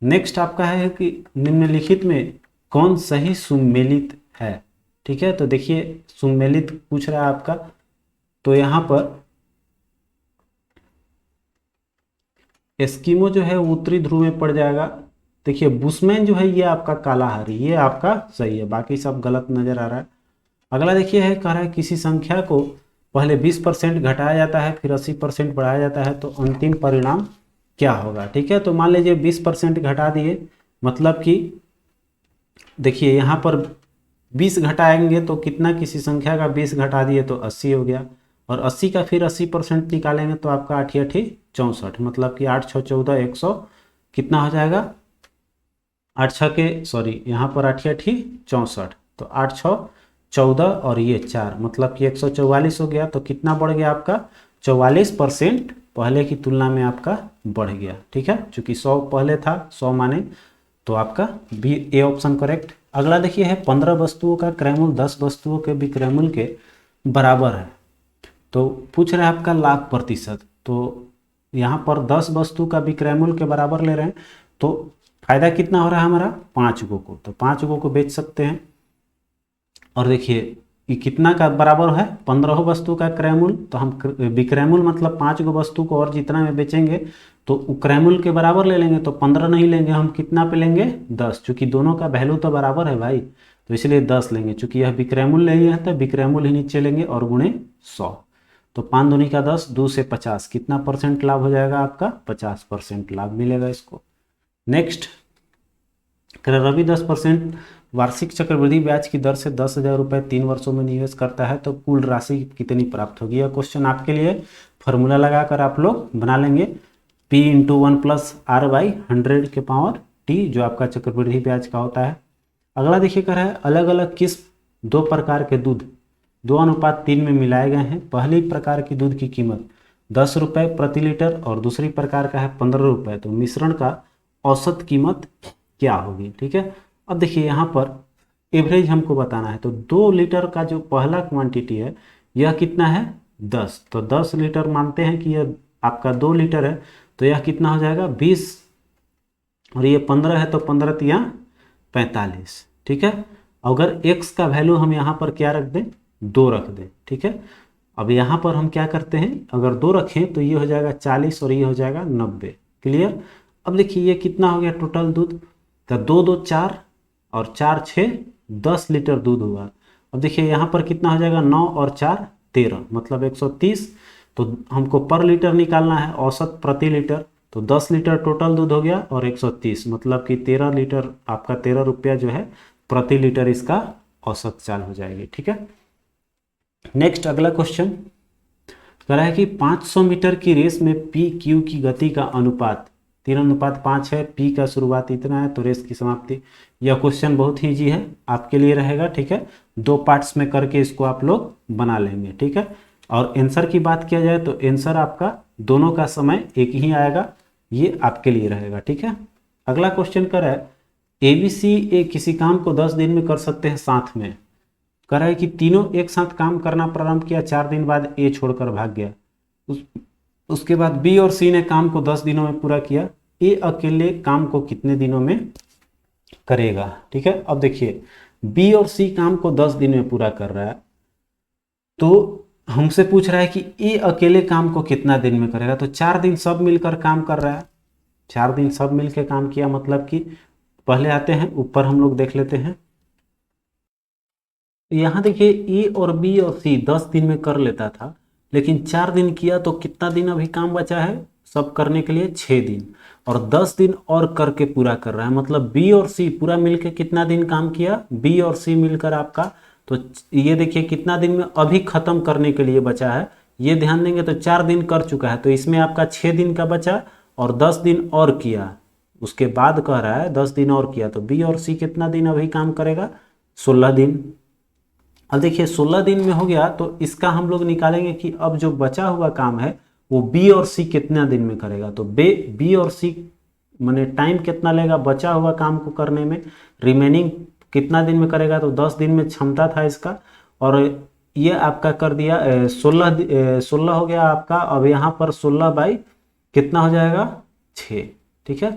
नेक्स्ट आपका है कि निम्नलिखित में कौन सही सुमेलित है? ठीक है, तो देखिए सुमेलित पूछ रहा है आपका, तो यहाँ पर एस्किमो जो है उत्तरी ध्रुव में पड़ जाएगा। देखिए बुशमैन जो है ये आपका कालाहारी, ये आपका सही है, बाकी सब गलत नजर आ रहा है। अगला देखिए है, कह रहा है किसी संख्या को पहले 20% घटाया जाता है फिर 80% बढ़ाया जाता है तो अंतिम परिणाम क्या होगा? ठीक है, तो मान लीजिए 20% घटा दिए, मतलब कि देखिए यहाँ पर 20 घटाएंगे तो कितना, किसी संख्या का 20 घटा दिए तो 80 हो गया, और 80 का फिर 80% निकालेंगे तो आपका 8 8 64, मतलब कि 8 6 14 100 कितना हो जाएगा? 8 6 के सॉरी यहाँ पर 8 8 64, तो 8 6 14 और ये 4, मतलब कि 144 हो गया। तो कितना बढ़ गया आपका? 44% पहले की तुलना में आपका बढ़ गया। ठीक है, चूंकि 100 पहले था, 100 माने, तो आपका बी ए ऑप्शन करेक्ट। अगला देखिए है 15 वस्तुओं का क्रयमूल 10 वस्तुओं के विक्रयमूल के बराबर है, तो पूछ रहा है आपका लाख प्रतिशत। तो यहाँ पर 10 वस्तु का विक्रयमूल के बराबर ले रहे हैं, तो फायदा कितना हो रहा है हमारा? 5 गो को, तो 5 गो को बेच सकते हैं। और देखिए ये कितना का बराबर है? 15 वस्तु का क्रयमूल, तो हम विक्रयमूल मतलब 5 गो वस्तु को और जितना में बेचेंगे तो क्रयमूल के बराबर ले लेंगे, तो 15 नहीं लेंगे हम, कितना पे लेंगे? 10, चूंकि दोनों का वैल्यू तो बराबर है भाई, तो इसलिए 10 लेंगे। चूंकि यह विक्रयमूल नहीं है तो विक्रयमूल ही नीचे लेंगे और गुणे 100, तो 5 दूनी का 10, 2 से 50, कितना परसेंट लाभ हो जाएगा आपका? 50% लाभ मिलेगा इसको। नेक्स्ट रवि 10% वार्षिक चक्रवृद्धि ब्याज की दर से 10,000 रुपये 3 वर्षों में निवेश करता है तो कुल राशि कितनी प्राप्त होगी? यह क्वेश्चन आपके लिए फॉर्मूला लगाकर आप लोग बना लेंगे, P × 1 + R/100 के पावर T, जो आपका चक्रवृद्धि ब्याज का होता है। अगला देखिए कर है अलग अलग किस्म 2 प्रकार के दूध 2:3 में मिलाए गए हैं। पहली प्रकार की दूध की कीमत 10 रुपये प्रति लीटर और दूसरी प्रकार का है 15 रुपये, तो मिश्रण का औसत कीमत क्या होगी? ठीक है, अब देखिए यहाँ पर एवरेज हमको बताना है, तो 2 लीटर का जो पहला क्वांटिटी है यह कितना है? 10, तो 10 लीटर मानते हैं कि यह आपका 2 लीटर है, तो यह कितना हो जाएगा? 20, और ये 15 है तो 15 तिया 45। ठीक है, अगर x का वैल्यू हम यहाँ पर क्या रख दें? 2 रख दें। ठीक है, अब यहाँ पर हम क्या करते हैं, अगर 2 रखें तो ये हो जाएगा 40 और ये हो जाएगा 90। क्लियर? अब देखिए ये कितना हो गया टोटल दूध? तो 2 2 4 और 4 6 10 लीटर दूध हुआ। अब देखिए यहाँ पर कितना हो जाएगा? 9 और 4 13, मतलब 130। तो हमको पर लीटर निकालना है, औसत प्रति लीटर, तो 10 लीटर टोटल दूध हो गया और 130, मतलब कि 13 लीटर आपका 13 रुपया जो है प्रति लीटर इसका औसत चाल हो जाएगी। ठीक है, नेक्स्ट अगला क्वेश्चन कह रहा है कि 500 मीटर की रेस में पी क्यू की गति का अनुपात 3:5 है, पी का शुरुआत इतना है तो रेस की समाप्ति। यह क्वेश्चन बहुत ही ईजी है आपके लिए रहेगा। ठीक है, 2 पार्ट्स में करके इसको आप लोग बना लेंगे। ठीक है, और आंसर की बात किया जाए तो आंसर आपका दोनों का समय एक ही आएगा, ये आपके लिए रहेगा। ठीक है, अगला क्वेश्चन कर रहा है ABC किसी काम को 10 दिन में कर सकते हैं साथ में। कह रहा है कि तीनों एक साथ काम करना प्रारंभ किया, 4 दिन बाद A छोड़कर भाग गया। उसके बाद B और C ने काम को 10 दिनों में पूरा किया। A अकेले काम को कितने दिनों में करेगा। ठीक है, अब देखिए बी और सी काम को 10 दिन में पूरा कर रहा है, तो हमसे पूछ रहा है कि ए अकेले काम को कितना दिन में करेगा। तो 4 दिन सब मिलकर काम कर रहा है, 4 दिन सब मिलकर काम किया, मतलब कि पहले आते हैं ऊपर हम लोग देख लेते हैं। यहाँ देखिए ए और बी और सी 10 दिन में कर लेता था, लेकिन 4 दिन किया तो कितना दिन अभी काम बचा है सब करने के लिए, 6 दिन, और 10 दिन और करके पूरा कर रहा है। मतलब बी और सी पूरा मिलकर कितना दिन काम किया, बी और सी मिलकर आपका, तो ये देखिए कितना दिन में अभी खत्म करने के लिए बचा है, ये ध्यान देंगे तो 4 दिन कर चुका है, तो इसमें आपका 6 दिन का बचा और 10 दिन और किया, उसके बाद कह रहा है 10 दिन और किया, तो बी और सी कितना दिन अभी काम करेगा, 16 दिन। अब देखिए 16 दिन में हो गया, तो इसका हम लोग निकालेंगे कि अब जो बचा हुआ काम है वो बी और सी कितना दिन में करेगा। तो बी और सी माने टाइम कितना लेगा बचा हुआ काम को करने में, रिमेनिंग कितना दिन में करेगा, तो 10 दिन में क्षमता था इसका, और ये आपका कर दिया 16 हो गया आपका। अब यहाँ पर 16 बाई कितना हो जाएगा, 6। ठीक है,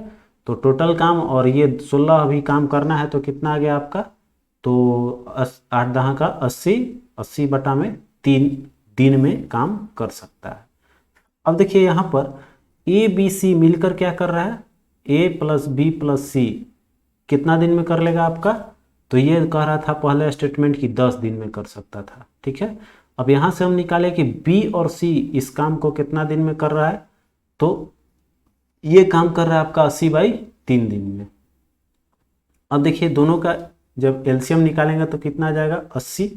तो टोटल काम, और ये 16 अभी काम करना है, तो कितना आ गया आपका, तो 8 दहा का 80, 80 बटा में 3 दिन में काम कर सकता है। अब देखिए यहाँ पर ए बी सी मिलकर क्या कर रहा है, ए प्लस बी प्लस सी कितना दिन में कर लेगा आपका, तो ये कह रहा था पहले स्टेटमेंट की 10 दिन में कर सकता था। ठीक है, अब यहाँ से हम निकाले कि बी और सी इस काम को कितना दिन में कर रहा है, तो ये काम कर रहा है आपका 80/3 दिन में। अब देखिए दोनों का जब एलसीएम निकालेंगे तो कितना आ जाएगा, 80,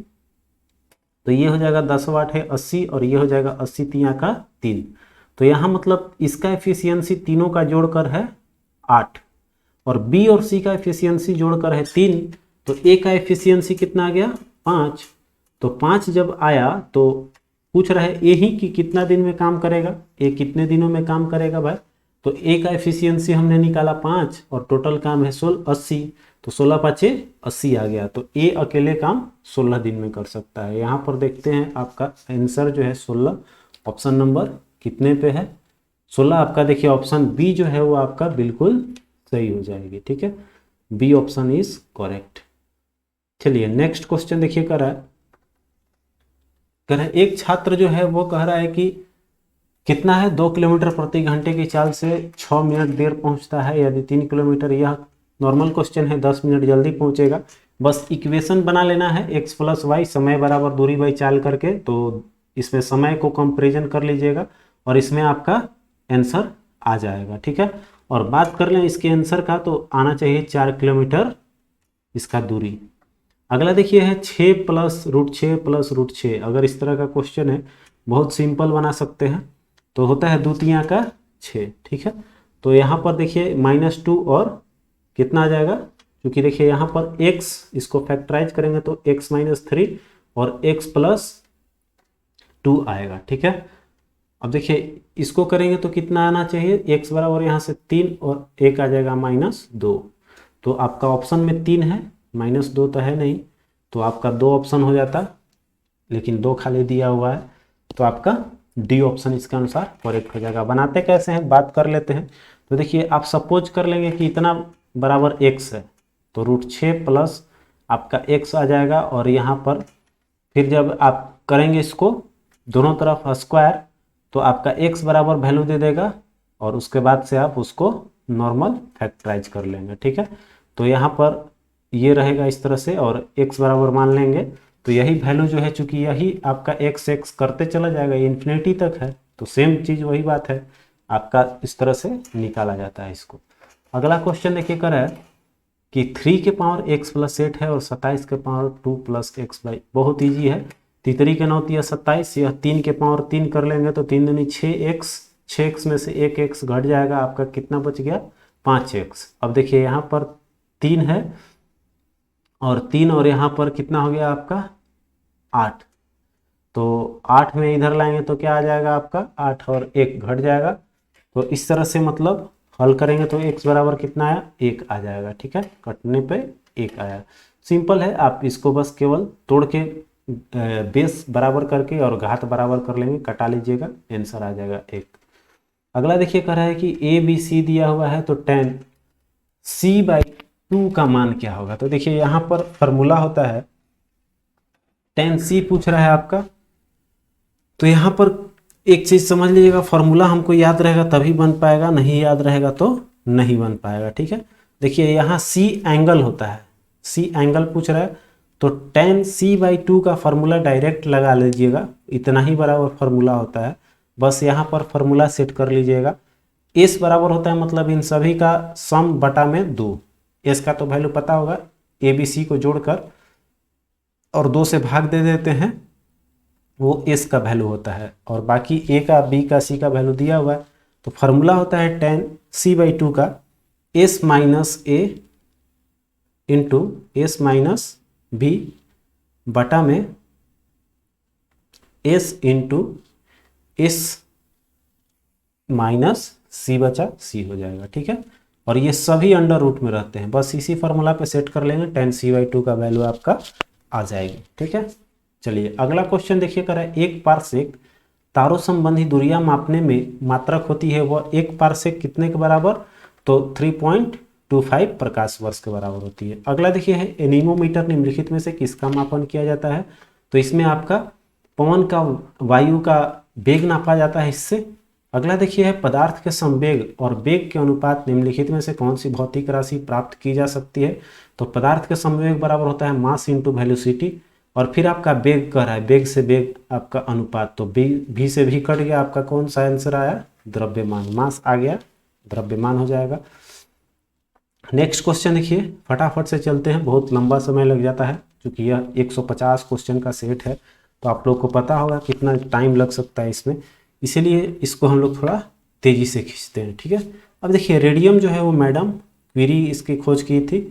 तो ये हो जाएगा 10 वाट है 80, और ये हो जाएगा 80 तिया का 3, तो यहाँ मतलब इसका एफिशिएंसी तीनों का जोड़कर है 8, और बी और सी का एफिशिएंसी जोड़कर है 3, तो ए का एफिशिएंसी कितना आ गया, 5। तो 5 जब आया तो पूछ रहा है ए ही कि कितना दिन में काम करेगा, ए कितने दिनों में काम करेगा भाई, तो ए का एफिशिएंसी हमने निकाला 5, और टोटल काम है 80, तो 16 5 80 आ गया, तो ए अकेले काम 16 दिन में कर सकता है। यहाँ पर देखते हैं आपका आंसर जो है 16, ऑप्शन नंबर कितने पे है, 16 आपका। देखिए ऑप्शन बी जो है वो आपका बिल्कुल सही हो जाएगी। ठीक है, बी ऑप्शन इज करेक्ट। चलिए नेक्स्ट क्वेश्चन देखिए, कह रहा है एक छात्र जो है वो कह रहा है कि कितना है 2 किलोमीटर प्रति घंटे की चाल से 6 मिनट देर पहुंचता है, यदि 3 किलोमीटर, यह नॉर्मल क्वेश्चन है, 10 मिनट जल्दी पहुंचेगा। बस इक्वेशन बना लेना है x प्लस वाई समय बराबर दूरी बाई चाल करके, तो इसमें समय को कंपेरिजन कर लीजिएगा और इसमें आपका आंसर आ जाएगा। ठीक है, और बात कर लें इसके आंसर का, तो आना चाहिए 4 किलोमीटर इसका दूरी। अगला देखिए है 6 प्लस रूट 6 प्लस रूट 6। अगर इस तरह का क्वेश्चन है बहुत सिंपल बना सकते हैं, तो होता है 2 तिया का 6। ठीक है, तो यहाँ पर देखिए -2 और कितना आ जाएगा, क्योंकि देखिए यहाँ पर x इसको फैक्टराइज करेंगे तो x - 3 और x + 2 आएगा। ठीक है, अब देखिए इसको करेंगे तो कितना आना चाहिए, x बराबर यहाँ से 3 और 1 आ जाएगा -2, तो आपका ऑप्शन में 3 है, -2 तो है नहीं, तो आपका 2 ऑप्शन हो जाता, लेकिन 2 खाली दिया हुआ है, तो आपका डी ऑप्शन इसके अनुसार करेक्ट हो जाएगा। बनाते कैसे हैं बात कर लेते हैं। तो देखिए आप सपोज कर लेंगे कि इतना बराबर x है, तो √6 प्लस आपका x आ जाएगा, और यहाँ पर फिर जब आप करेंगे इसको दोनों तरफ स्क्वायर, तो आपका x बराबर वैल्यू दे देगा, और उसके बाद से आप उसको नॉर्मल फैक्टराइज कर लेंगे। ठीक है, तो यहाँ पर ये रहेगा इस तरह से, और x बराबर मान लेंगे, तो यही वैल्यू जो है, चूंकि यही आपका x करते चला जाएगा, ये इन्फिनिटी तक है, तो सेम चीज़ वही बात है, आपका इस तरह से निकाला जाता है इसको। अगला क्वेश्चन देखिए कर है कि 3 के पावर x + 8 है और 27 के पावर 2 + x/, बहुत ईजी है, तीतरी के 9 तिया 27, यह 3 के पावर 3 कर लेंगे तो 3 दूनी 6x, 6x में से 1x घट जाएगा, आपका कितना बच गया 5x। अब देखिए यहाँ पर 3 है और 3, और यहाँ पर कितना हो गया आपका 8, तो 8 में इधर लाएंगे तो क्या आ जाएगा आपका 8 और 1 घट जाएगा, तो इस तरह से मतलब हल करेंगे तो x बराबर कितना आया 1 आ जाएगा। ठीक है, कटने पे 1 आया, सिंपल है, आप इसको बस केवल तोड़ के बेस बराबर करके और घात बराबर कर लेंगे, कटा लीजिएगा, आंसर आ जाएगा 1। अगला देखिए कह रहा है कि a b c दिया हुआ है, तो tan c/, 2 का मान क्या होगा। तो देखिए यहाँ पर फॉर्मूला होता है tan c पूछ रहा है आपका। तो यहाँ पर एक चीज समझ लीजिएगा, फॉर्मूला हमको याद रहेगा तभी बन पाएगा, नहीं याद रहेगा तो नहीं बन पाएगा। ठीक है, देखिए यहाँ c एंगल होता है, c एंगल पूछ रहा है, तो tan c/2 का फॉर्मूला डायरेक्ट लगा लीजिएगा, इतना ही बराबर फॉर्मूला होता है। बस यहाँ पर फॉर्मूला सेट कर लीजिएगा। s बराबर होता है मतलब इन सभी का सम बटा में 2। s का तो वैल्यू पता होगा, a b c को जोड़कर और 2 से भाग दे देते हैं, वो s का वैल्यू होता है, और बाकी a का b का c का वैल्यू दिया हुआ है। तो फॉर्मूला होता है tan c/2 का s minus a into s minus b बटा में s into s minus c बचा c हो जाएगा। ठीक है, और ये सभी अंडर रूट में रहते हैं, बस इसी फॉर्मूला पे सेट कर लेंगे, tan c/2 का वैल्यू आपका आ जाएगी। ठीक है, चलिए अगला क्वेश्चन देखिए, कर है 1 पारसेक तारों संबंधी दूरियां मापने में मात्रक होती है, वह 1 पारसेक कितने के बराबर, तो 3.25 प्रकाश वर्ष के बराबर होती है। अगला देखिए है एनीमोमीटर निम्नलिखित में से किसका मापन किया जाता है। तो इसमें आपका पवन का, वायु का वेग नापा जाता है इससे। अगला देखिए है पदार्थ के संवेग और वेग के अनुपात निम्नलिखित में से कौन सी भौतिक राशि प्राप्त की जा सकती है। तो पदार्थ के संवेग बराबर होता है मास इंटू वेलोसिटी, और फिर आपका वेग कह रहा है, वेग से वेग आपका अनुपात, तो भी से भी कट गया, आपका कौन सा आंसर आया, द्रव्यमान, मास आ गया, द्रव्यमान हो जाएगा। नेक्स्ट क्वेश्चन देखिए, फटाफट से चलते हैं, बहुत लंबा समय लग जाता है क्योंकि यह 150 क्वेश्चन का सेट है, तो आप लोग को पता होगा कितना टाइम लग सकता है इसमें, इसीलिए इसको हम लोग थोड़ा तेजी से खींचते हैं। ठीक है, अब देखिए रेडियम जो है वो मैडम क्यूरी इसकी खोज की थी।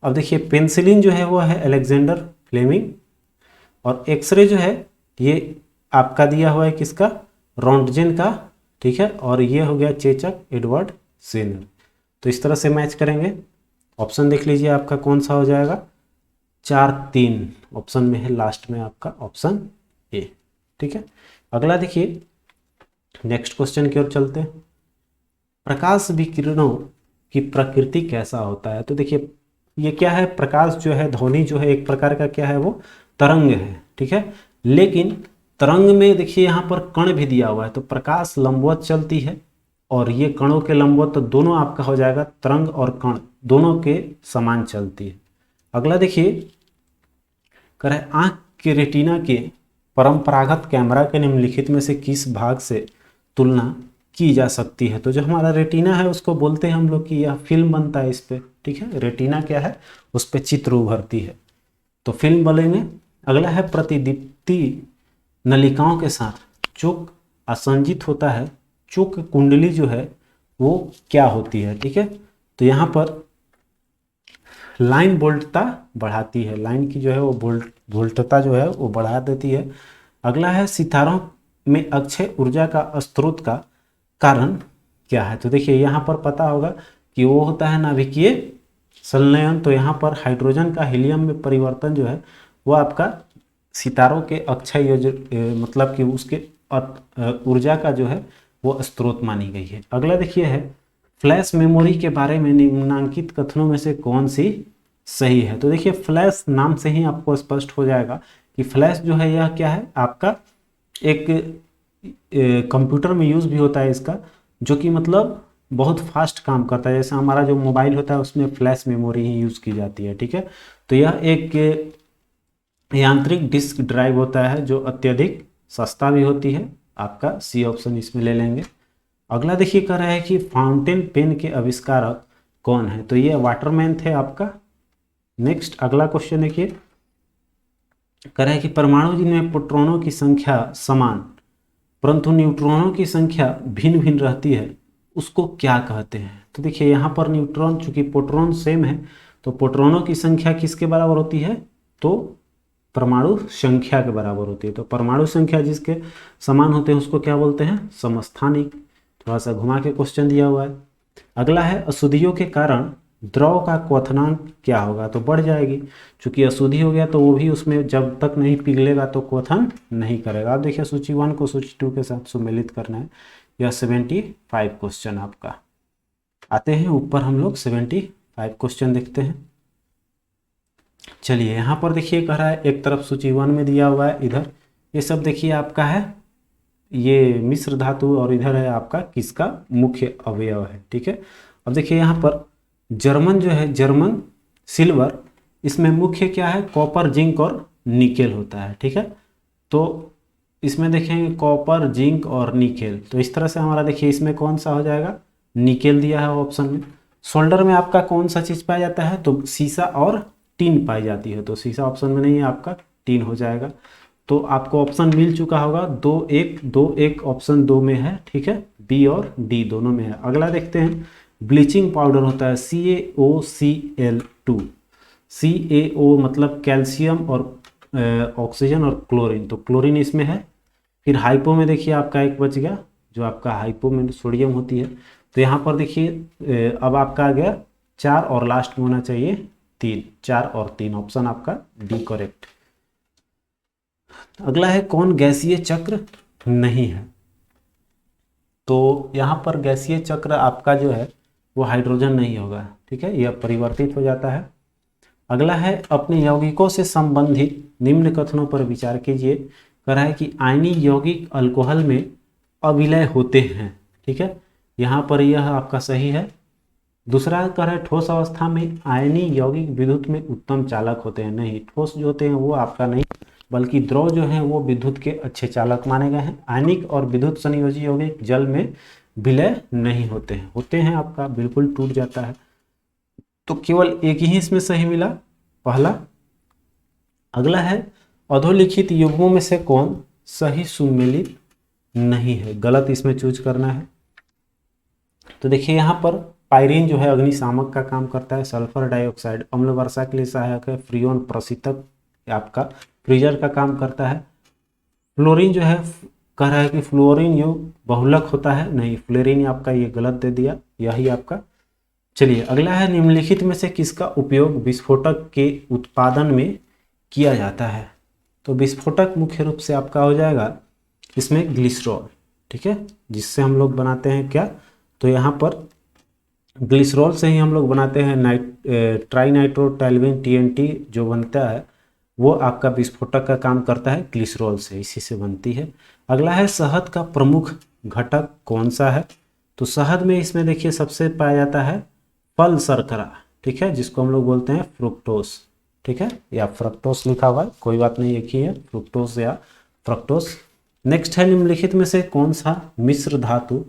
अब देखिए पेंसिलिन जो है वो है अलेक्जेंडर फ्लेमिंग, और एक्सरे जो है ये आपका दिया हुआ है किसका, रोंटगेन का। ठीक है, और ये हो गया चेचक एडवर्ड सेनर। तो इस तरह से मैच करेंगे। ऑप्शन देख लीजिए आपका कौन सा हो जाएगा, 4-3 ऑप्शन में है, लास्ट में आपका ऑप्शन ए। ठीक है, अगला देखिए नेक्स्ट क्वेश्चन की ओर चलते हैं, प्रकाश विकिरणों की प्रकृति कैसा होता है। तो देखिए ये क्या है, प्रकाश जो है, ध्वनि जो है एक प्रकार का क्या है, वो तरंग है। ठीक है, लेकिन तरंग में देखिए यहाँ पर कण भी दिया हुआ है, तो प्रकाश लंबवत चलती है, और ये कणों के लंबवत, तो दोनों आपका हो जाएगा, तरंग और कण दोनों के समान चलती है। अगला देखिए कह रहा है आंख के रेटिना के परंपरागत कैमरा के निम्नलिखित में से किस भाग से तुलना की जा सकती है। तो जो हमारा रेटिना है उसको बोलते हैं हम लोग कि यह फिल्म बनता है इस पे। ठीक है, रेटिना क्या है, उस पे चित्र उभरती है, तो फिल्म बोलेंगे। अगला है प्रतिदीप्ति नलिकाओं के साथ चोक आसंजित होता है, चोक कुंडली जो है वो क्या होती है। ठीक है, तो यहाँ पर लाइन वोल्टता बढ़ाती है, लाइन की जो है वो वोल्टता जो है वो बढ़ा देती है। अगला है सितारों में अक्षय ऊर्जा का स्रोत का कारण क्या है। तो देखिए यहाँ पर पता होगा कि वो होता है नाभिकीय संलयन, तो यहाँ पर हाइड्रोजन का हीलियम में परिवर्तन जो है वो आपका सितारों के अक्षय मतलब कि उसके ऊर्जा का जो है वो स्रोत मानी गई है। अगला देखिए है फ्लैश मेमोरी के बारे में निम्नांकित कथनों में से कौन सी सही है। तो देखिए फ्लैश नाम से ही आपको स्पष्ट हो जाएगा कि फ्लैश जो है यह क्या है, आपका एक कंप्यूटर में यूज़ भी होता है इसका, जो कि मतलब बहुत फास्ट काम करता है। जैसे हमारा जो मोबाइल होता है उसमें फ्लैश मेमोरी ही यूज़ की जाती है। ठीक है, तो यह एक यांत्रिक डिस्क ड्राइव होता है जो अत्यधिक सस्ता भी होती है, आपका सी ऑप्शन इसमें ले लेंगे। अगला देखिए कह रहा है कि फाउंटेन पेन के आविष्कारक कौन है। तो ये वाटरमैन थे आपका। नेक्स्ट अगला क्वेश्चन देखिए, कह रहा है कि परमाणु जिनमें प्रोटॉनों की संख्या समान परंतु न्यूट्रॉनों की संख्या भिन्न भिन्न रहती है उसको क्या कहते हैं। तो देखिए यहाँ पर न्यूट्रॉन, चूंकि प्रोटॉन सेम है तो प्रोटॉनों की संख्या किसके बराबर होती है, तो परमाणु संख्या के बराबर होती है। तो परमाणु संख्या जिसके समान होते हैं उसको क्या बोलते हैं, समस्थानिक। थोड़ा सा घुमा के क्वेश्चन दिया हुआ है। अगला है अशुद्धियों के कारण द्रव का क्वथनांक क्या होगा। तो बढ़ जाएगी, चूंकि अशुद्धि हो गया तो वो भी उसमें जब तक नहीं पिघलेगा तो क्वथन नहीं करेगा। आप देखिए सूची 1 को सूची 2 के साथ सुमेलित करना है। यह 75 क्वेश्चन आपका आते हैं ऊपर, हम लोग 75 5 क्वेश्चन देखते हैं। चलिए यहाँ पर देखिए कह रहा है एक तरफ सूची 1 में दिया हुआ है, इधर ये सब देखिए आपका है ये मिश्र धातु, और इधर है आपका किसका मुख्य अवयव है। ठीक है, अब देखिए यहाँ पर जर्मन जो है, जर्मन सिल्वर, इसमें मुख्य क्या है, कॉपर, जिंक और निकेल होता है। ठीक है, तो इसमें देखेंगे कॉपर, जिंक और निकेल, तो इस तरह से हमारा देखिए इसमें कौन सा हो जाएगा, निकेल दिया है ऑप्शन में। सोल्डर में आपका कौन सा चीज़ पाया जाता है, तो सीसा और टीन पाई जाती है, तो सीसा ऑप्शन में नहीं है, आपका टीन हो जाएगा। तो आपको ऑप्शन मिल चुका होगा 2 1 ऑप्शन 2 में है। ठीक है, बी और डी दोनों में है। अगला देखते हैं, ब्लीचिंग पाउडर होता है CaOCl2। CaO मतलब कैल्शियम और ऑक्सीजन और क्लोरीन, तो क्लोरीन इसमें है। फिर हाइपो में देखिए आपका एक बच गया, जो आपका हाइपो में सोडियम होती है। तो यहाँ पर देखिए अब आपका आ गया 4 और लास्ट में होना चाहिए 3, 4 और 3 ऑप्शन आपका डी करेक्ट। अगला है कौन गैसीय चक्र नहीं है, तो यहाँ पर गैसीय चक्र आपका जो है वो हाइड्रोजन नहीं होगा। ठीक है, यह परिवर्तित हो जाता है। अगला है अपने यौगिकों से संबंधित निम्न कथनों पर विचार कीजिए। कह रहा है कि आयनीय यौगिक अल्कोहल में अविलय होते हैं। ठीक है, यहाँ पर यह आपका सही है। दूसरा कह रहा है ठोस अवस्था में आयनीय यौगिक विद्युत में उत्तम चालक होते हैं। नहीं, ठोस जो होते हैं वो आपका नहीं, बल्कि द्रव जो है वो विद्युत के अच्छे चालक माने गए हैं। आयनिक और विद्युत संयोजी यौगिक जल में विलय नहीं होते हैं, होते हैं आपका बिल्कुल टूट जाता है। तो केवल एक ही इसमें सही मिला, पहला। अगला है अधोलिखित युग्मों में से कौन सही सुमेलित नहीं है, गलत इसमें चूज करना है। तो देखिए यहाँ पर पायरीन जो है अग्निशामक का काम करता है, सल्फर डाइऑक्साइड अम्ल वर्षा के लिए सहायक है, फ्रीओन प्रशीतक आपका फ्रीजर का काम करता है। फ्लोरीन जो है कह रहा है कि फ्लोरीन युक्त बहुलक होता है, नहीं फ्लोरीन आपका ये गलत दे दिया, यही आपका। चलिए अगला है निम्नलिखित में से किसका उपयोग विस्फोटक के उत्पादन में किया जाता है, तो विस्फोटक मुख्य रूप से आपका हो जाएगा इसमें ग्लिसरॉल। ठीक है, जिससे हम लोग बनाते हैं क्या, तो यहाँ पर ग्लिसरॉल से ही हम लोग बनाते हैं ट्राई नाइट्रोटैल्यूइन TNT जो बनता है वो आपका विस्फोटक का काम करता है ग्लिसरॉल से, इसी से बनती है। अगला है शहद का प्रमुख घटक कौन सा है, तो शहद में इसमें देखिए सबसे पाया जाता है फल शर्करा। ठीक है, जिसको हम लोग बोलते हैं फ्रुक्टोस। ठीक है, या फ्रक्टोस लिखा हुआ है, कोई बात नहीं, एक ही है, फ्रुक्टोस या फ्रक्टोस। नेक्स्ट है निम्नलिखित में से कौन सा मिश्र धातु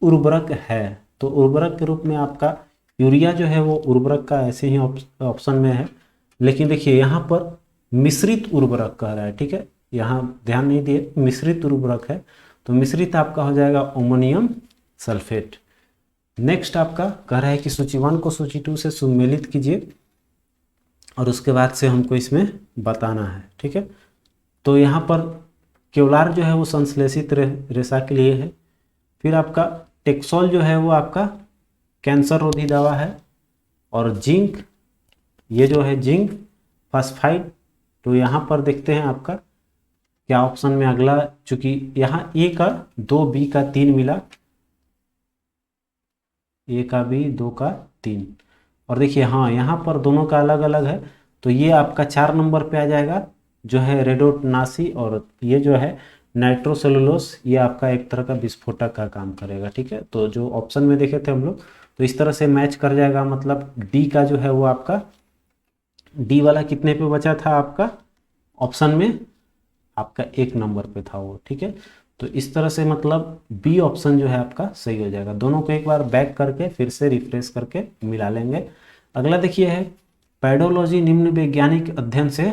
उर्वरक है, तो उर्वरक के रूप में आपका यूरिया जो है वो उर्वरक का ऐसे ही ऑप्शन में है, लेकिन देखिए यहाँ पर मिश्रित उर्वरक कह रहा है। ठीक है, यहाँ ध्यान नहीं दिए, मिश्रित उर्वरक है, तो मिश्रित आपका हो जाएगा अमोनियम सल्फेट। नेक्स्ट आपका कह रहा है कि सूची 1 को सूची 2 से सुमेलित कीजिए, और उसके बाद से हमको इसमें बताना है। ठीक है, तो यहाँ पर केवलार जो है वो संश्लेषित रेशा के लिए है। फिर आपका टेक्सोल जो है वो आपका कैंसर रोधी दवा है, और जिंक ये जो है जिंक फास्फाइड, तो यहाँ पर देखते हैं आपका क्या ऑप्शन में अगला, चूंकि यहाँ ए का 2 बी का 3 मिला, ए का बी 2 का 3, और देखिए हाँ यहाँ पर दोनों का अलग अलग है, तो ये आपका 4 नंबर पे आ जाएगा जो है रेडोनासी, और ये जो है नाइट्रोसेलुलोस, ये आपका एक तरह का विस्फोटक का काम करेगा। ठीक है, तो जो ऑप्शन में देखे थे हम लोग, तो इस तरह से मैच कर जाएगा, मतलब डी का जो है वो आपका, डी वाला कितने पे बचा था आपका ऑप्शन में, आपका 1 नंबर पे था वो। ठीक है, तो इस तरह से मतलब बी ऑप्शन जो है आपका सही हो जाएगा। दोनों को एक बार बैक करके फिर से रिफ्रेश करके मिला लेंगे। अगला देखिए है पैडोलॉजी निम्न वैज्ञानिक अध्ययन से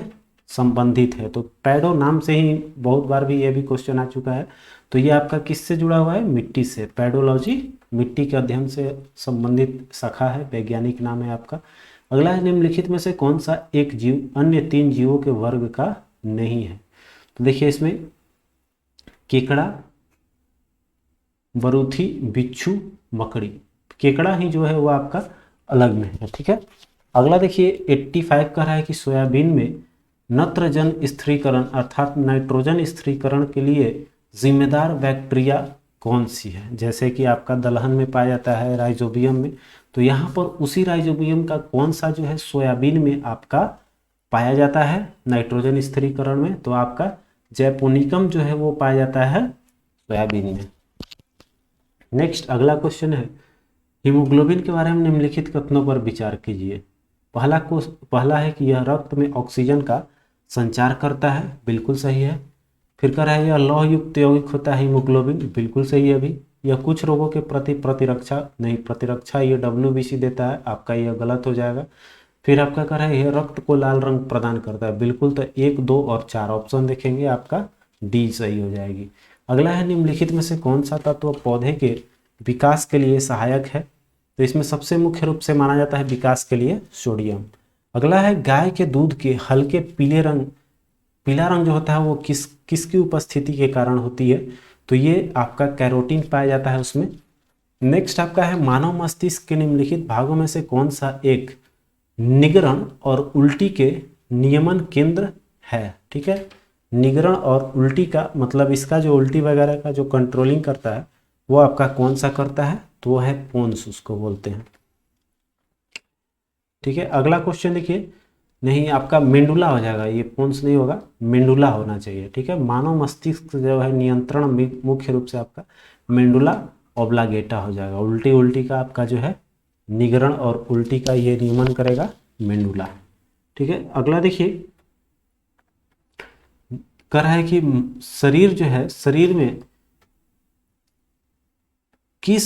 संबंधित है, तो पैडो नाम से ही बहुत बार भी ये भी क्वेश्चन आ चुका है, तो ये आपका किससे जुड़ा हुआ है, मिट्टी से। पैडोलॉजी मिट्टी के अध्ययन से संबंधित शाखा है, वैज्ञानिक नाम है आपका। अगला है निम्नलिखित में से कौन सा एक जीव अन्य 3 जीवों के वर्ग का नहीं है, तो देखिए इसमें केकड़ा, बरूथी, बिच्छू, मकड़ी, केकड़ा ही जो है वो आपका अलग में है। ठीक है, अगला देखिए 85 कह रहा है कि सोयाबीन में नत्रजन स्थिरीकरण अर्थात नाइट्रोजन स्थिरीकरण के लिए जिम्मेदार बैक्टीरिया कौन सी है, जैसे कि आपका दलहन में पाया जाता है, राइजोबियम में, तो यहाँ पर उसी राइजोबियम का कौन सा जो है सोयाबीन में आपका पाया जाता है नाइट्रोजन स्थिरीकरण में, तो आपका जैपोनिकम जो है वो पाया जाता है सोयाबीन में। नेक्स्ट अगला क्वेश्चन है, हीमोग्लोबिन के बारे में निम्नलिखित कथनों पर विचार कीजिए। पहला है कि यह रक्त में ऑक्सीजन का संचार करता है, बिल्कुल सही है। फिर कह रहा है यह लौह युक्त यौगिक होता है हीमोग्लोबिन, बिल्कुल सही है भी। यह कुछ रोगों के प्रति प्रतिरक्षा ये WBC देता है, आपका यह गलत हो जाएगा। फिर आपका कह रहा है यह रक्त को लाल रंग प्रदान करता है, बिल्कुल। तो 1, 2 और 4 ऑप्शन देखेंगे, आपका डी सही हो जाएगी। अगला है निम्नलिखित में से कौन सा तत्व पौधे के विकास के लिए सहायक है, तो इसमें सबसे मुख्य रूप से माना जाता है विकास के लिए सोडियम। अगला है गाय के दूध के हल्के पीला रंग जो होता है वो किसकी उपस्थिति के कारण होती है, तो ये आपका कैरोटीन पाया जाता है उसमें। नेक्स्ट आपका है मानव मस्तिष्क के निम्नलिखित भागों में से कौन सा एक निगरण और उल्टी के नियमन केंद्र है, ठीक है। निगरण और उल्टी का मतलब इसका जो उल्टी वगैरह का जो कंट्रोलिंग करता है वो आपका कौन सा करता है, तो वो है पोन्स उसको बोलते हैं, ठीक है। अगला क्वेश्चन देखिए, नहीं आपका मेंडुला हो जाएगा, ये पोन्स नहीं होगा, मेंडुला होना चाहिए, ठीक है। मानव मस्तिष्क जो है नियंत्रण मुख्य रूप से आपका मेंडुला ऑब्लागेटा हो जाएगा। उल्टी का आपका जो है निगरण और उल्टी का ये नियमन करेगा मेंडुला, ठीक है। अगला देखिए कह रहा है कि शरीर जो है, शरीर में किस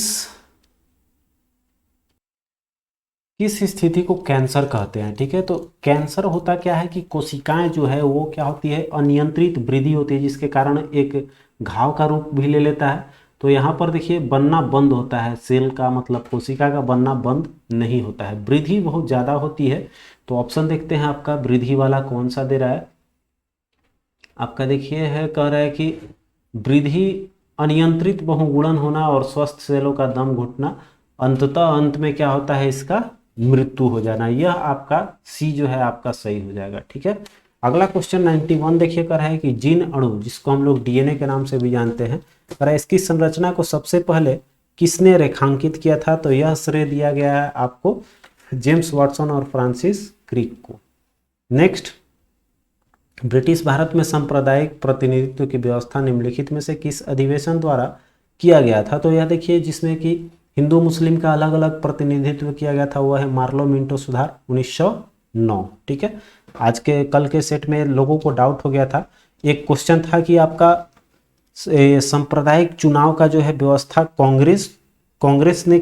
स्थिति को कैंसर कहते हैं, ठीक है। तो कैंसर होता क्या है कि कोशिकाएं जो है वो क्या होती है, अनियंत्रित वृद्धि होती है, जिसके कारण एक घाव का रूप भी ले लेता है। तो यहाँ पर देखिए बनना बंद होता है, सेल का मतलब कोशिका का बनना बंद नहीं होता है, वृद्धि बहुत ज़्यादा होती है। तो ऑप्शन देखते हैं आपका वृद्धि वाला कौन सा दे रहा है, आपका देखिए है कह रहा है कि वृद्धि, अनियंत्रित बहुगुणन होना और स्वस्थ सेलों का दम घुटना, अंततः अंत में क्या होता है इसका मृत्यु हो जाना। यह आपका सी जो है आपका सही हो जाएगा, ठीक है। अगला क्वेश्चन 91 देखिए कर है कि जीन अणु, जिसको हम लोग DNA के नाम से भी जानते हैं, कर है इसकी संरचना को सबसे पहले किसने रेखांकित किया था, तो यह श्रेय दिया गया है आपको जेम्स वाटसन और फ्रांसिस क्रिक को। नेक्स्ट, ब्रिटिश भारत में सांप्रदायिक प्रतिनिधित्व की व्यवस्था निम्नलिखित में से किस अधिवेशन द्वारा किया गया था, तो यह देखिए जिसमें कि हिंदू मुस्लिम का अलग अलग प्रतिनिधित्व किया गया था, वह है मार्लो मिंटो सुधार 1909, ठीक है। आज के कल के सेट में लोगों को डाउट हो गया था, एक क्वेश्चन था कि आपका सांप्रदायिक चुनाव का जो है व्यवस्था कांग्रेस ने